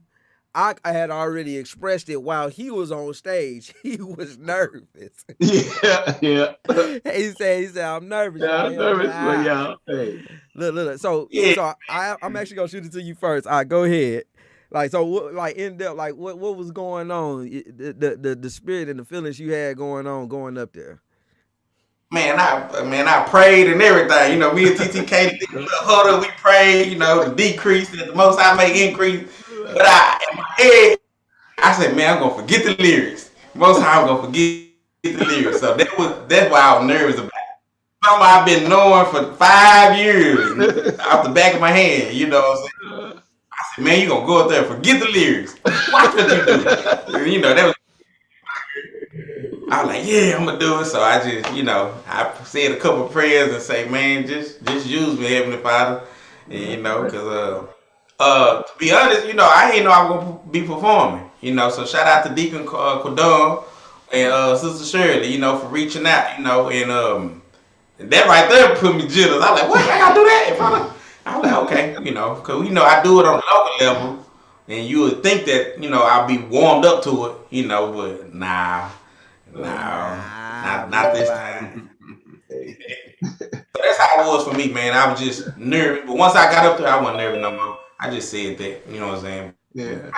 I had already expressed it while he was on stage. He was nervous. Yeah. He said, I'm nervous. Yeah, I'm nervous for y'all. Hey. Look. So I'm actually gonna shoot it to you first. All right, go ahead. Like, so like in depth, like what was going on? The spirit and the feelings you had going on going up there. Man, I prayed and everything. You know, me and TTK did a little huddle. We prayed. You know, the decrease, the most I may increase. But in my head, I said, man, I'm gonna forget the lyrics. Most time I'm gonna forget the lyrics. So that's why I was nervous about it. Something I've been knowing for 5 years off the back of my hand. You know what I'm saying? I said, man, you gonna go up there and forget the lyrics. Watch what you do. You know, that was. I was like, yeah, I'm gonna do it. So I just, I said a couple of prayers and say, man, just use me, Heavenly Father. And, you know, because to be honest, I didn't know I was gonna be performing. So shout out to Deacon Quadon and Sister Shirley, for reaching out, and that right there put me jitters. I was like, what? I gotta do that in front of. I was like, okay, because I do it on the local level, and you would think that I'll be warmed up to it, but nah. No, not this time. So that's how it was for me, man. I was just nervous. But once I got up there, I wasn't nervous no more. I just said that. You know what I'm saying? Yeah.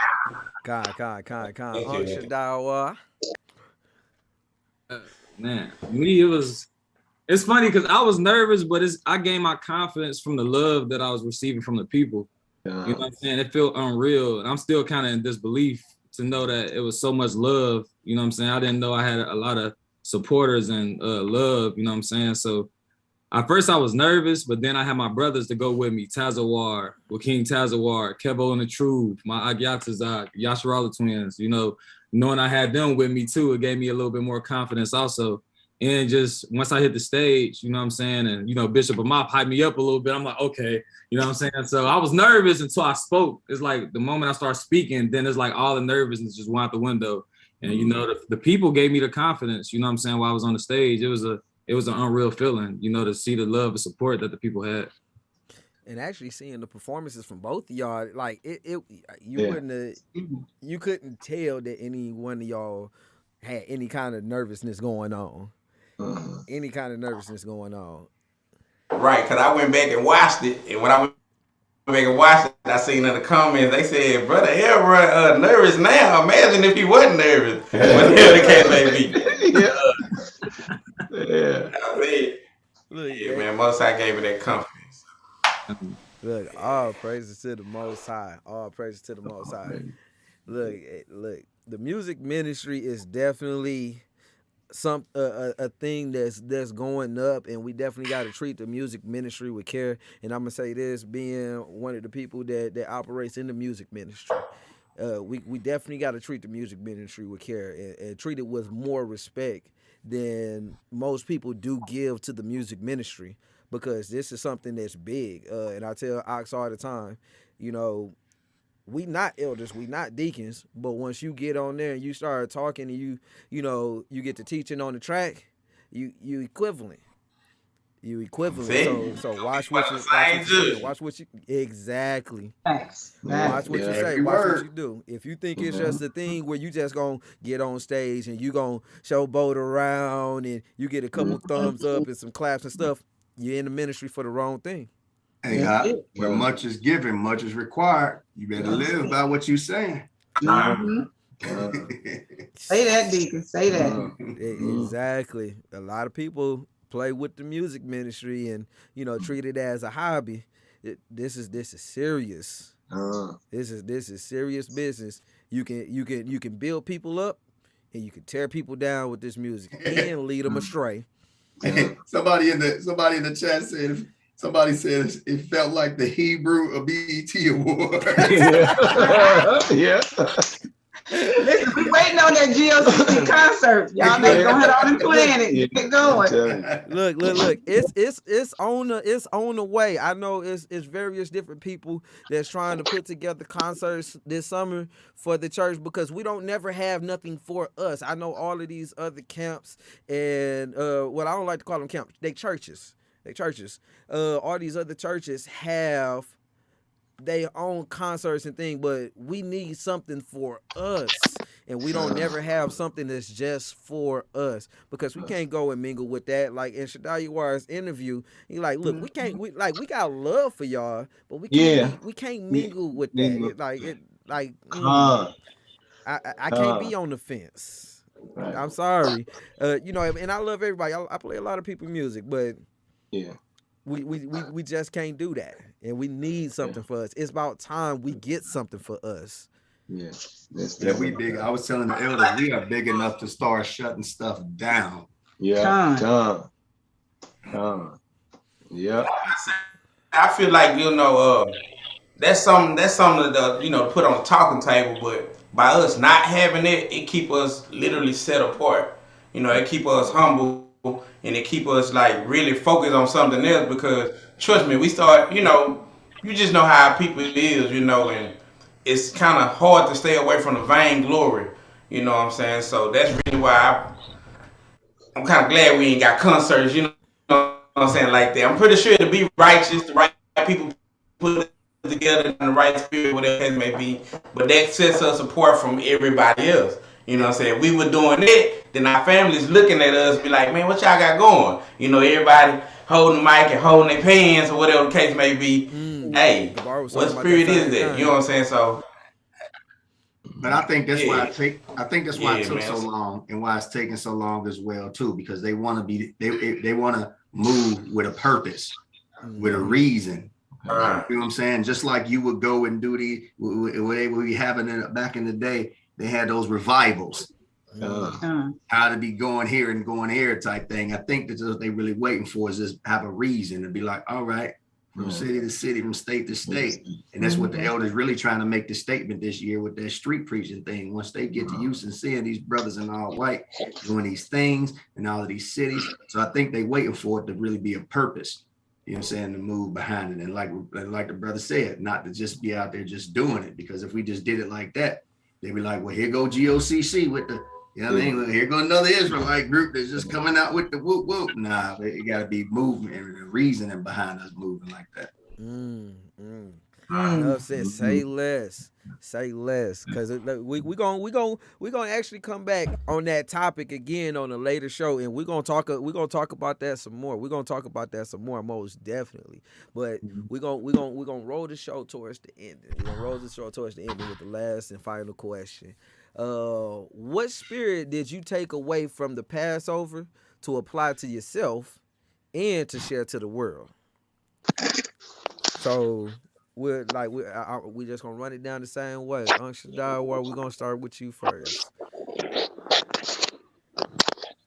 Man, it's funny because I was nervous, but I gained my confidence from the love that I was receiving from the people. You know what I'm saying? It felt unreal. And I'm still kind of in disbelief to know that it was so much love. You know what I'm saying? I didn't know I had a lot of supporters and love, you know what I'm saying? So at first I was nervous, but then I had my brothers to go with me, Tazawar, with King Tazawar, Kevo and the Truth, my Agyatazak, Yasharala twins, knowing I had them with me too, it gave me a little bit more confidence also. And just once I hit the stage, you know what I'm saying? And, Bishop Amop hyped me up a little bit. I'm like, okay, you know what I'm saying? So I was nervous until I spoke. It's like the moment I start speaking, then it's like all the nervousness just went out the window. And, the people gave me the confidence, you know what I'm saying? While I was on the stage, it was an unreal feeling, to see the love and support that the people had. And actually seeing the performances from both of y'all, like you couldn't tell that any one of y'all had any kind of nervousness going on. Right, because I went back and watched it, and when I went back and watched it, I seen in the comments they said, "Brother Elroy nervous now. Imagine if he wasn't nervous." Whatever the case may be. Yeah. I mean, yeah, man. Most High gave me that confidence. Look, all praises to the Most High. All praises to the Most High. Look. The music ministry is definitely a thing that's going up, and we definitely got to treat the music ministry with care. And I'm gonna say this, being one of the people that operates in the music ministry, we definitely got to treat the music ministry with care and treat it with more respect than most people do give to the music ministry, because this is something that's big. And I tell Ox all the time, you know, we not elders, we not deacons, but once you get on there and you start talking and you get to teaching on the track, you equivalent. You equivalent. So watch what you say. Watch what you exactly. Watch what you say. Watch what you do. If you think it's just a thing where you just gonna get on stage and you gonna showboat around and you get a couple thumbs up and some claps and stuff, you're in the ministry for the wrong thing. Hey, where much is given, much is required. You better live by what you're saying. Say that, Deacon. Say that. Exactly. A lot of people play with the music ministry and treat it as a hobby. This is serious. This is serious business. You can build people up and you can tear people down with this music and lead them astray. Somebody in the chat said. Somebody said it felt like the Hebrew BET award. Yeah. Listen, we waiting on that GOC concert. Y'all better go ahead on and plan it. Get going. Look. It's on the way. I know it's various different people that's trying to put together concerts this summer for the church, because we don't never have nothing for us. I know all of these other camps and I don't like to call them camps. They churches. All these other churches have their own concerts and things, but we need something for us, and we don't never have something that's just for us, because we can't go and mingle with that. Like in Shadaywar's interview, he like, look, we got love for y'all, but we can't mingle with that. I can't be on the fence. I'm sorry, and I love everybody. I play a lot of people's music, but we just can't do that, and we need something for us. It's about time we get something for us. Yeah, we big. I was telling the elders, we are big enough to start shutting stuff down. Yeah, I feel like that's something to put on the talking table, but by us not having it keep us literally set apart. It keep us humble. And it keep us like really focused on something else, because trust me, we start, you just know how people is, and it's kind of hard to stay away from the vainglory, you know what I'm saying? So that's really why I'm kind of glad we ain't got concerts, you know what I'm saying, like that. I'm pretty sure to be righteous, the right people put it together in the right spirit, whatever it may be, but that sets us apart from everybody else. You know what I'm saying? If we were doing it, then our families looking at us be like, man, what y'all got going? Everybody holding the mic and holding their pants or whatever the case may be. Hey, what spirit is that? You know what I'm saying? So, but I think that's why it took so long, and why it's taking so long as well too, because they want to they want to move with a purpose, with a reason. You know what I'm saying? Just like you would go and do what they were having back in the day. They had those revivals, how to be going here and going here type thing. I think that's what they really waiting for, is just have a reason to be like, all right, from city to city, from state to state. And that's what the elders really trying to make the statement this year with that street preaching thing. Once they get to use and seeing these brothers in all white doing these things in all of these cities. So I think they waiting for it to really be a purpose. You know what I'm saying, to move behind it. And like the brother said, not to just be out there just doing it, because if we just did it like that, they'd be like, well, here go GOCC with the, what I mean? Here go another Israelite group that's just coming out with the whoop whoop. Nah, it got to be movement and reasoning behind us moving like that. You know what I'm saying? Say less. Say less. Cause we gonna actually come back on that topic again on a later show, and we're gonna talk about that some more. We're gonna talk about that some more, most definitely. But we're gonna roll the show towards the end. We're gonna roll the show towards the end with the last and final question. What spirit did you take away from the Passover to apply to yourself and to share to the world? So we just gonna run it down the same way. Shaddai, we're gonna start with you first.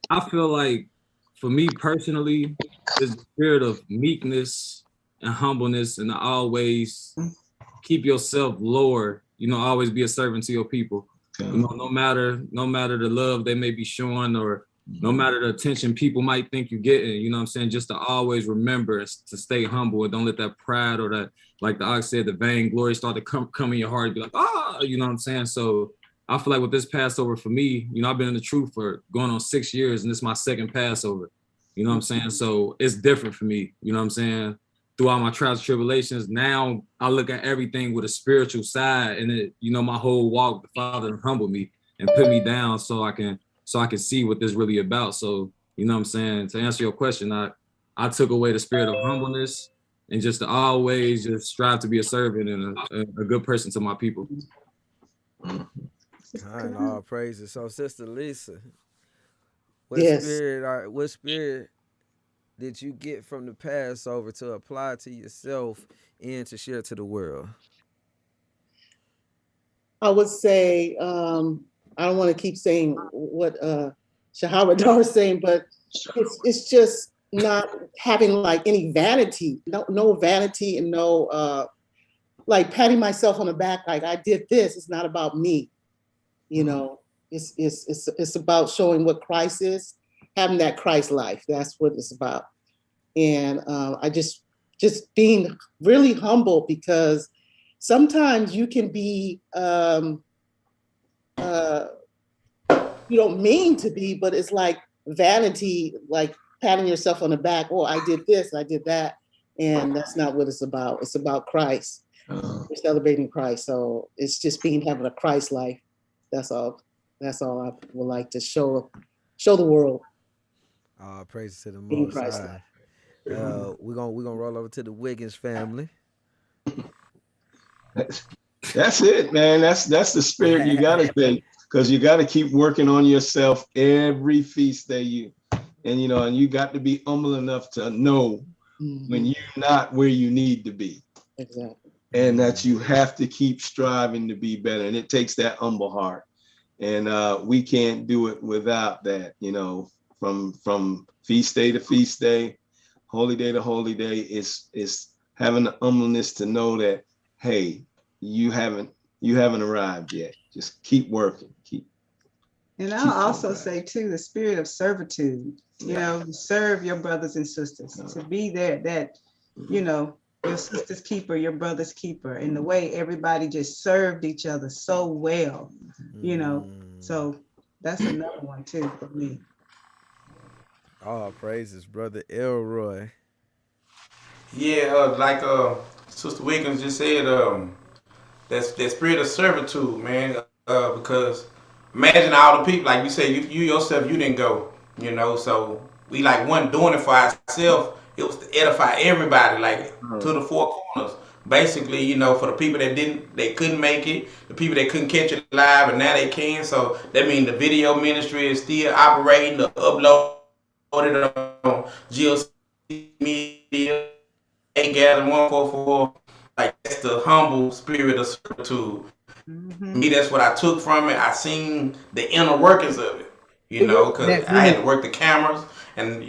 I feel like for me personally, is the spirit of meekness and humbleness, and to always keep yourself lower. You know, always be a servant to your people. You know, no matter the love they may be showing, or no matter the attention people might think you're getting, you know what I'm saying? Just to always remember to stay humble and don't let that pride or that, like the ox said, the vainglory start to come in your heart and be like, you know what I'm saying? So I feel like with this Passover for me, you know, I've been in the truth for going on 6 years, and this is my second Passover. You know what I'm saying? So it's different for me, you know what I'm saying? Throughout my trials and tribulations, now I look at everything with a spiritual side, and it, you know, my whole walk with the Father humbled me and put me down so I can see what this really about. So, you know what I'm saying? To answer your question, I took away the spirit of humbleness and just to always just strive to be a servant and a good person to my people. All right, all praises. So, Sister Lisa, what spirit did you get from the Passover to apply to yourself and to share to the world? I would say, I don't want to keep saying what Shahara was saying, but it's just not having like any vanity, no vanity, and no like patting myself on the back like I did this. It's not about me, you know. It's about showing what Christ is, having that Christ life. That's what it's about. And I just being really humble, because sometimes you can be you don't mean to be, but it's like vanity, like patting yourself on the back. Oh, I did this, I did that. And that's not what it's about. It's about Christ. We're celebrating Christ. So it's just having a Christ life. That's all I would like to show the world. Praise to the Most High. We're gonna roll over to the Wiggins family. That's it, man. That's the spirit you gotta take, because you gotta keep working on yourself every feast day. And you got to be humble enough to know when you're not where you need to be. Exactly. And that you have to keep striving to be better. And it takes that humble heart. And we can't do it without that, from feast day to feast day, holy day to holy day. It's having the humbleness to know that, hey, you haven't arrived yet. Just keep working. And I'll also say too, the spirit of servitude, serve your brothers and sisters, to be there, that, your sister's keeper, your brother's keeper, and the way everybody just served each other so well, so that's another one too for me. All praises, Brother Elroy. Yeah, like Sister Wiggins just said, that's that spirit of servitude, man, because imagine all the people, like you said, you yourself, you didn't go, so we like wasn't doing it for ourselves. It was to edify everybody, like to the four corners. Basically, for the people that they couldn't make it, the people that couldn't catch it live, and now they can. So that means the video ministry is still operating, the upload it on GLC Media, Gathering 144. Like, that's the humble spirit of servitude. Me, that's what I took from it. I seen the inner workings of it, because I had to work the cameras, and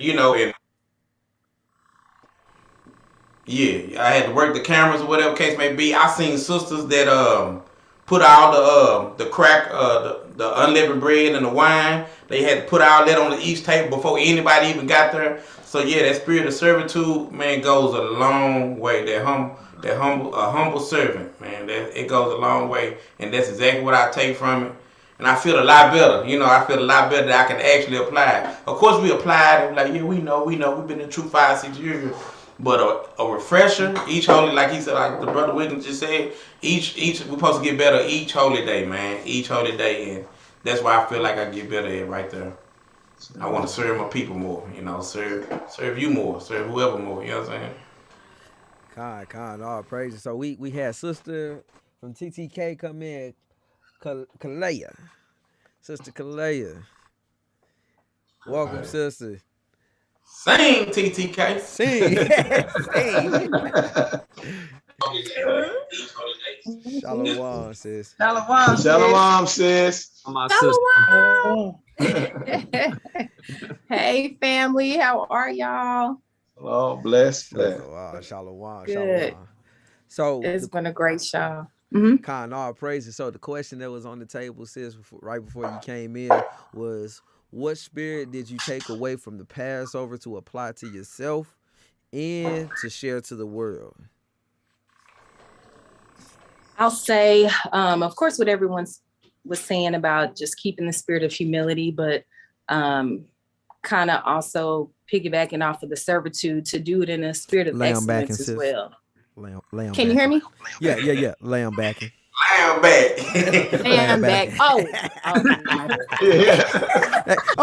I had to work the cameras or whatever case may be. I seen sisters that put all the crack, the unleavened bread and the wine. They had to put all that on each table before anybody even got there. So that spirit of servitude, man, goes a long way. That humble servant, man, it goes a long way, and that's exactly what I take from it. And I feel a lot better. I feel a lot better that I can actually apply it. Of course, we applied it. Like, we know, we've been in the truth 5-6 years. but a refresher each holy, like he said, like the brother Wiggins just said, each we supposed to get better each holy day, man, each holy day, and that's why I feel like I get better at right there. I want to serve my people more, you know, serve you more, serve whoever more, you know what I'm saying? Con, all praises. So we had sister from TTK come in, Kalea. Sister Kalea. Welcome, sister. Sing, TTK. Sing. Shalom, sis. Shalom, sis. Shalom, sis. My Hey, family, how are y'all? Oh, blessed. Shalom. Good. So it's been a great show. Con, all praises. So the question that was on the table, sis, right before you came in was, what spirit did you take away from the Passover to apply to yourself and to share to the world? I'll say, of course, what everyone was saying about just keeping the spirit of humility, but kind of also piggybacking off of the servitude to do it in a spirit of excellence as well. Can you hear me? Yeah. Lamb backing. Lamb back. Lamb back. Oh,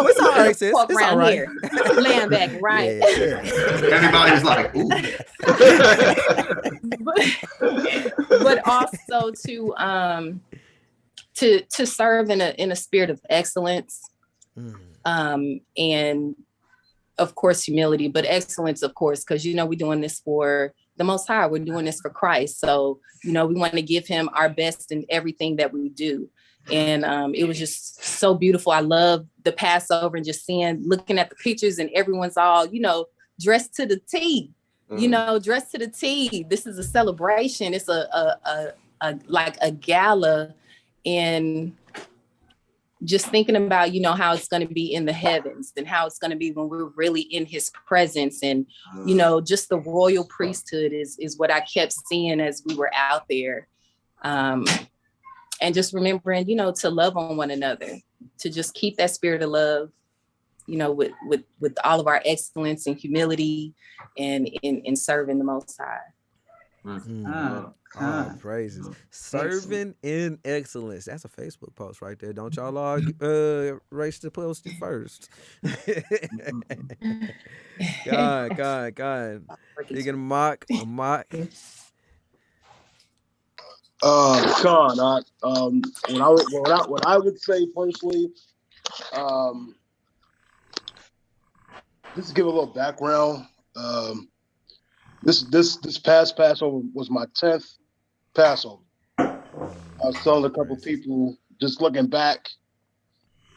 it's all right, sis. It's all right. here. Lamb back, right? Yeah. Everybody's like, ooh. but also to serve in a spirit of excellence, and of course humility, but excellence, of course, because we're doing this for the Most High. We're doing this for Christ, so we want to give Him our best in everything that we do. And it was just so beautiful. I love the Passover and just looking at the pictures, and everyone's all dressed to the T. Dressed to the T. This is a celebration. It's a like a gala, and just thinking about, how it's going to be in the heavens and how it's going to be when we're really in His presence. And, just the royal priesthood is what I kept seeing as we were out there. And just remembering, to love on one another, to just keep that spirit of love, with all of our excellence and humility and in serving the Most High. Praises. Serving in excellence. That's a Facebook post right there. Don't y'all all race to post it first. God. You gonna mock. What I would say personally, just to give a little background. This past Passover was my 10th Passover. I was telling a couple people, just looking back,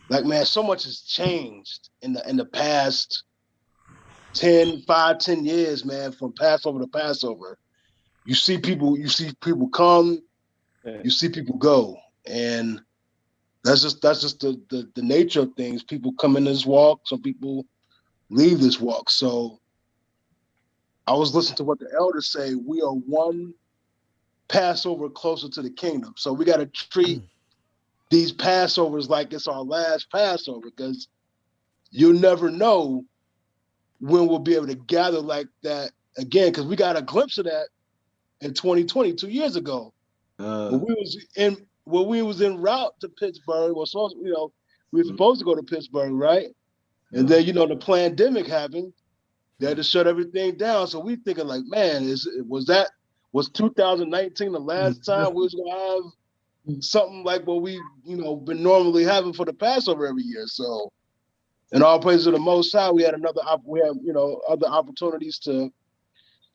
like, man, so much has changed in the past 10 years, man, from Passover to Passover. You see people come, you see people go. And that's just the nature of things. People come in this walk, some people leave this walk. So I was listening to what the elders say. We are one Passover closer to the kingdom. So we got to treat these Passovers like it's our last Passover, because you'll never know when we'll be able to gather like that again, because we got a glimpse of that in 2020, 2 years ago. When we was en route to Pittsburgh, we were supposed to go to Pittsburgh, right? And then, the pandemic happened. They had to shut everything down. So we thinking like, man, was 2019 the last time we was gonna have something like what we, been normally having for the Passover every year? So, in all praise of the Most High, we have other opportunities to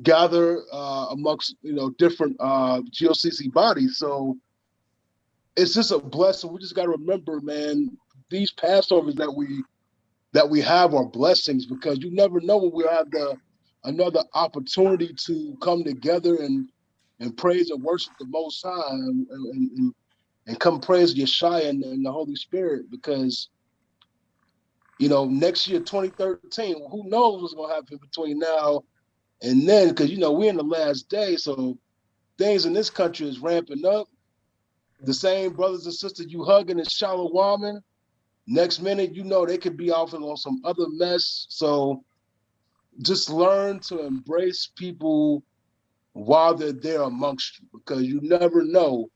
gather amongst different GOCC bodies. So it's just a blessing. We just got to remember, man, these Passovers that we have are blessings, because you never know when we'll have another opportunity to come together and praise and worship the Most High and come praise Yeshua and the Holy Spirit, because next year, 2013, who knows what's going to happen between now and then, because we're in the last day, so things in this country is ramping up. The same brothers and sisters you hugging and shalom, next minute, they could be off on some other mess. So just learn to embrace people while they're there amongst you, because you never know.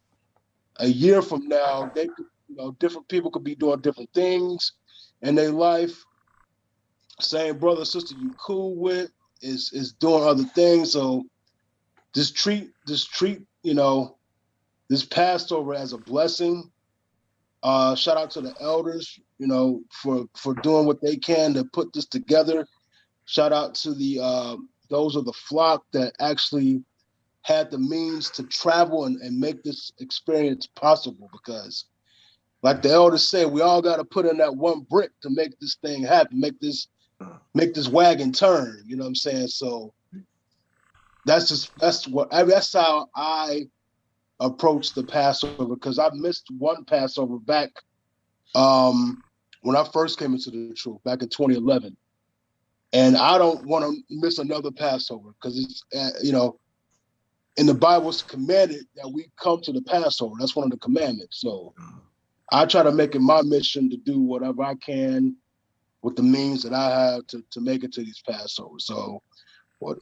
A year from now, they could, different people could be doing different things in their life. Same brother, sister you cool with is doing other things. So just treat this Passover as a blessing. Shout out to the elders, for doing what they can to put this together. Shout out to the those of the flock that actually had the means to travel and make this experience possible, because like the elders say, we all got to put in that one brick to make this thing happen, make this wagon turn, you know what I'm saying? So that's how I approach the Passover, because I missed one Passover back when I first came into the truth back in 2011. And I don't want to miss another Passover, because it's, in the Bible it's commanded that we come to the Passover. That's one of the commandments. So I try to make it my mission to do whatever I can with the means that I have to make it to these Passovers. So,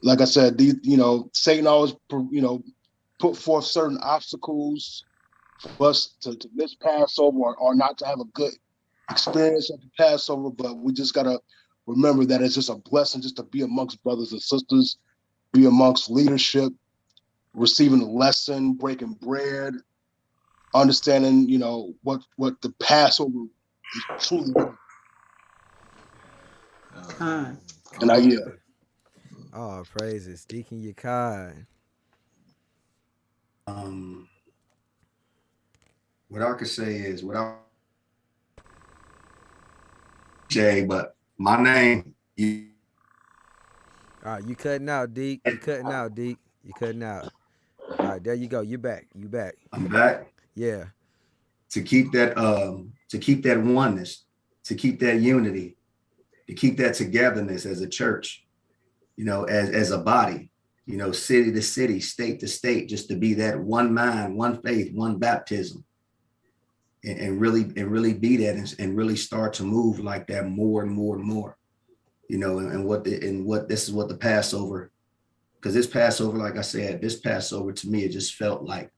like I said, Satan always, put forth certain obstacles for us to miss Passover or not to have a good experience at the Passover. But we just got to remember that it's just a blessing just to be amongst brothers and sisters, be amongst leadership, receiving a lesson, breaking bread, understanding, what the Passover is truly about. And Oh, praises. Deacon Yakai. What I could say is, Jay, but my name. All right, you cutting out, Deke. You cutting out, Deke. You cutting out. All right, there you go. You back. I'm back. Yeah. To keep that oneness, to keep that unity, to keep that togetherness as a church, as a body, city to city, state to state, just to be that one mind, one faith, one baptism, and really be that and really start to move like that more and more and more, this is what the Passover, because this Passover, like I said, this Passover to me, it just felt like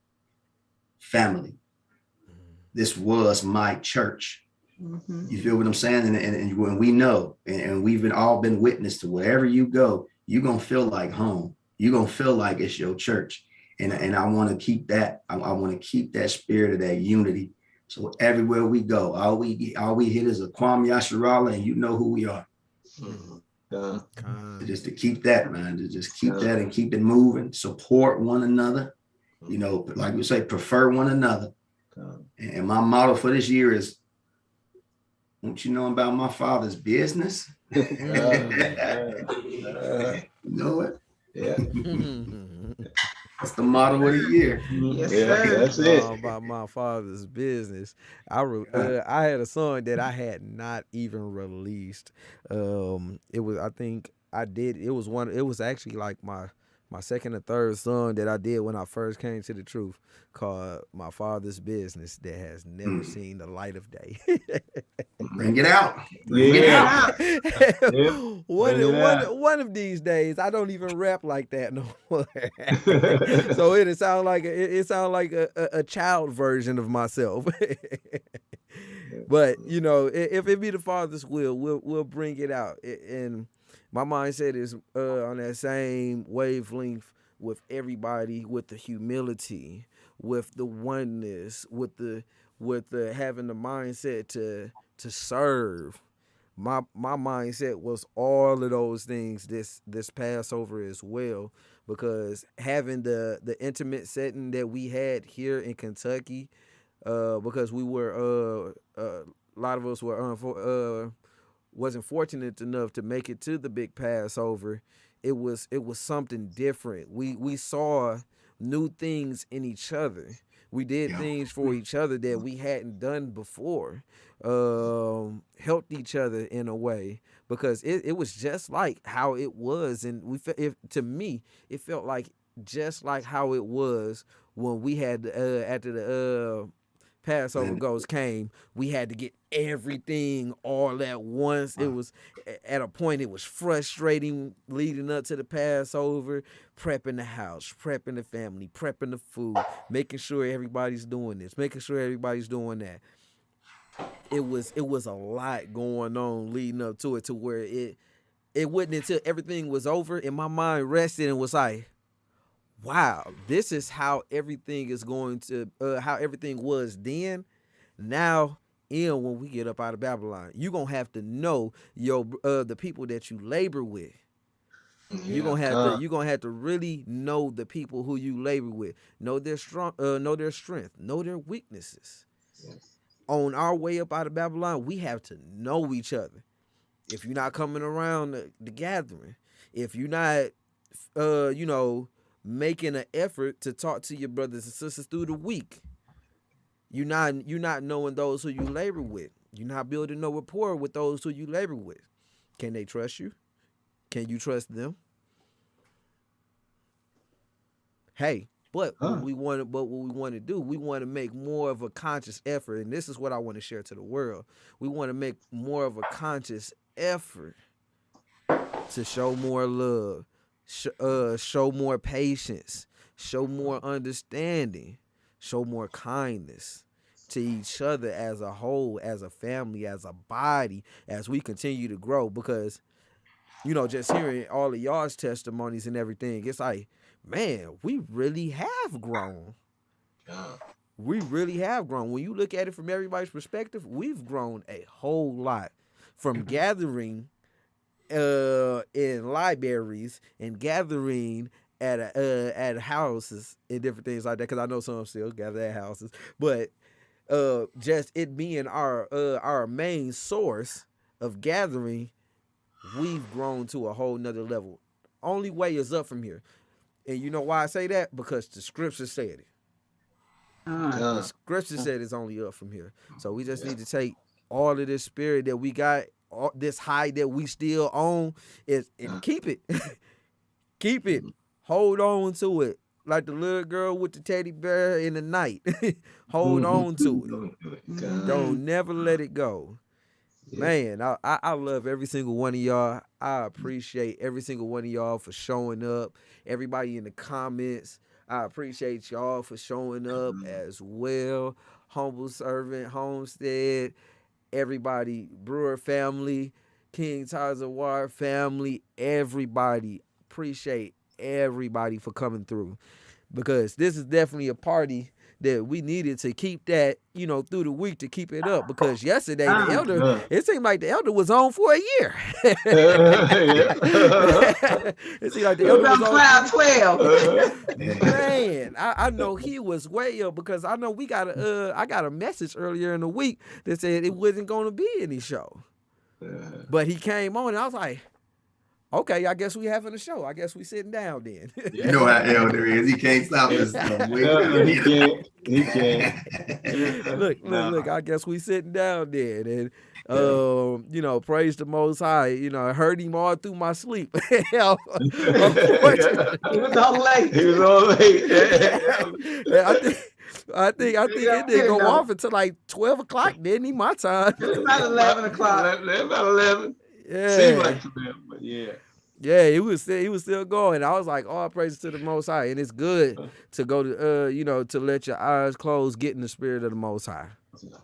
family. This was my church. Mm-hmm. You feel what I'm saying? And when we know, and we've all been witness to, wherever you go, you're going to feel like home. You're going to feel like it's your church. And I want to keep that. I want to keep that spirit of that unity. So everywhere we go, all we hit is a Kwam Yasharala, and you know who we are. Mm-hmm. Just to keep that, man, to just keep that and keep it moving, support one another, like we say, prefer one another. And my motto for this year is, don't you know about my father's business? You know it? Yeah. That's the motto of the year. Yes, sir. That's it. About my father's business. I had a song that I had not even released. It was actually like my second or third song that I did when I first came to the truth, called My Father's Business, that has never seen the light of day. Bring it out. One of these days, I don't even rap like that no more. So it sounds like a child version of myself. But if it be the Father's will, we'll bring it out. And my mindset is on that same wavelength with everybody, with the humility, with the oneness, with the having the mindset to serve. My mindset was all of those things this Passover as well, because having the intimate setting that we had here in Kentucky, because we were a lot of us were wasn't fortunate enough to make it to the big Passover. It was something different. We saw new things in each other. We did things for each other that we hadn't done before. Helped each other in a way, because it was just like how it was, and to me it felt like just like how it was when we had after Passover goes came, we had to get everything all at once. It was at a point, it was frustrating leading up to the Passover, prepping the house, prepping the family, prepping the food, making sure everybody's doing this, making sure everybody's doing that. It was a lot going on leading up to it, to where it wasn't until everything was over and my mind rested and was like, wow, this is how everything is going to, how everything was then. Now, when we get up out of Babylon, you're going to have to know the people that you labor with. You're gonna have to really know the people who you labor with. Know their strength, know their weaknesses. Yes. On our way up out of Babylon, we have to know each other. If you're not coming around the gathering, if you're not, making an effort to talk to your brothers and sisters through the week, you're not knowing those who you labor with. You're not building no rapport with those who you labor with. Can they trust you? Can you trust them? Hey, but what we want to do, we want to make more of a conscious effort, and this is what I want to share to the world. We want to make more of a conscious effort to show more love, show more patience, show more understanding, show more kindness to each other as a whole, as a family, as a body, as we continue to grow. Because, just hearing all of y'all's testimonies and everything, it's like, man, we really have grown. We really have grown. When you look at it from everybody's perspective, we've grown a whole lot from gathering in libraries and gathering at houses and different things like that. Because I know some still gather at houses, but just it being our main source of gathering, we've grown to a whole nother level. Only way is up from here. And you know why I say that? Because the scripture said it. The scripture said it's only up from here. So we just need to take all of this spirit that we got, all this high that we still own, and keep it. Keep it. Hold on to it. Like the little girl with the teddy bear in the night. Hold on to it. Don't never let it go. Man, I love every single one of y'all. I appreciate every single one of y'all for showing up. Everybody in the comments, I appreciate y'all for showing up as well. Humble Servant, Homestead, everybody, Brewer family, King Tazawar family, everybody. Appreciate everybody for coming through, because this is definitely a party that we needed to keep that, through the week, to keep it up. Because yesterday, the elder, it seemed like the elder was on for a year. It seemed like the elder was on cloud 12. Man, I know he was way up, because I know I got a message earlier in the week that said it wasn't going to be any show. But he came on and I was like, okay, I guess we having a show. I guess we sitting down then. You know how Elder is. He can't stop us. He can't. Look, I guess we sitting down then. And, praise the Most High. I heard him all through my sleep. He was all late. I think it didn't go off until like 12 o'clock, didn't he? My time. It's about 11 o'clock. About 11. Yeah. Seemed like 11, but yeah. Yeah, he was still going. I was like, all praises to the Most High. And it's good to go to, to let your eyes close, get in the spirit of the Most High.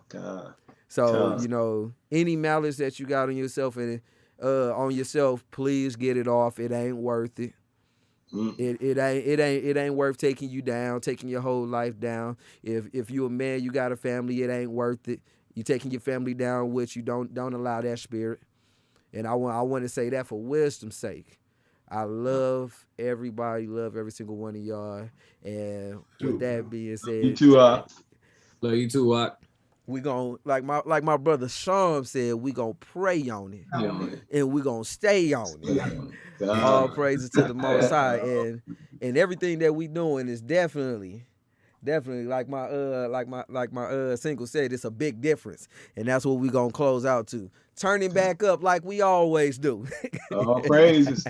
God. So, any malice that you got on yourself and on yourself, please get it off. It ain't worth it. It ain't worth taking you down, taking your whole life down. If you a man, you got a family, it ain't worth it. You taking your family down with you, don't allow that spirit. And I want to say that for wisdom's sake. I love everybody, love every single one of y'all. And with that being said, you too, love you too, we gonna like my brother Sean said, we gonna pray on it, and we gonna stay on it. All praises to the Most High, and everything that we doing is definitely like my single said, it's a big difference, and that's what we gonna close out to. Turning back up like we always do. All praises.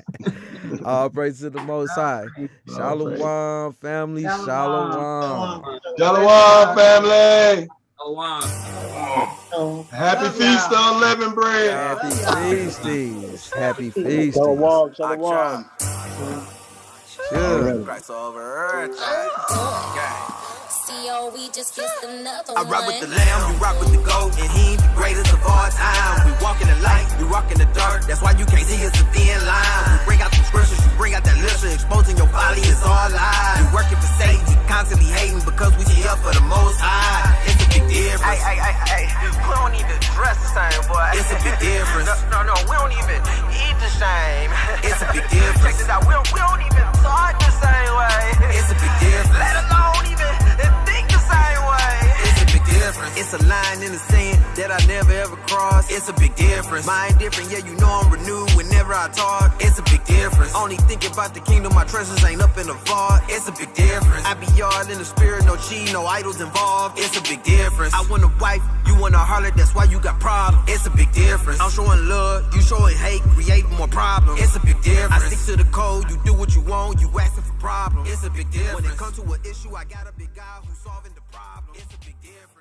All praises to the Most High. Shalom, family. Shalom. Shalom, family. Shalom. Happy Feast of Unleavened Bread. Happy feasties. Happy feasties. Shalom, shalom. Sure. CO, we just kissed another I one. rock with the lamb, you rock with the goat, and he ain't the greatest of all time. We walk in the light, you rock in the dark, that's why you can't see us a thin line. We bring out the scriptures, you bring out that literature, exposing your folly, it's all lies. You working for Satan, he constantly hating because we see up for the most high. It's a big difference. Hey, we don't even dress the same, boy. It's a big difference. No, we don't even eat the same. It's a big difference. Check this out, we don't even talk the same way. It's a big difference. Let alone even think the same way. It's a big difference. It's a line in the sand that I never ever cross. It's a big difference. Mine different, yeah, you know I'm renewed whenever I talk. It's a big difference. Only think about the kingdom, my treasures ain't up in the vault. It's a big difference. I be yard in the spirit, no cheat, no idols involved. It's a big difference. I want a wife, you want a harlot, that's why you got problems. It's a big difference. I'm showing love, you showing hate, creating more problems. It's a big difference. I stick to the code, you do what you want, you asking for problems. It's a big difference. When it comes to an issue, I got a big guy who's solving the problem. It's a big difference.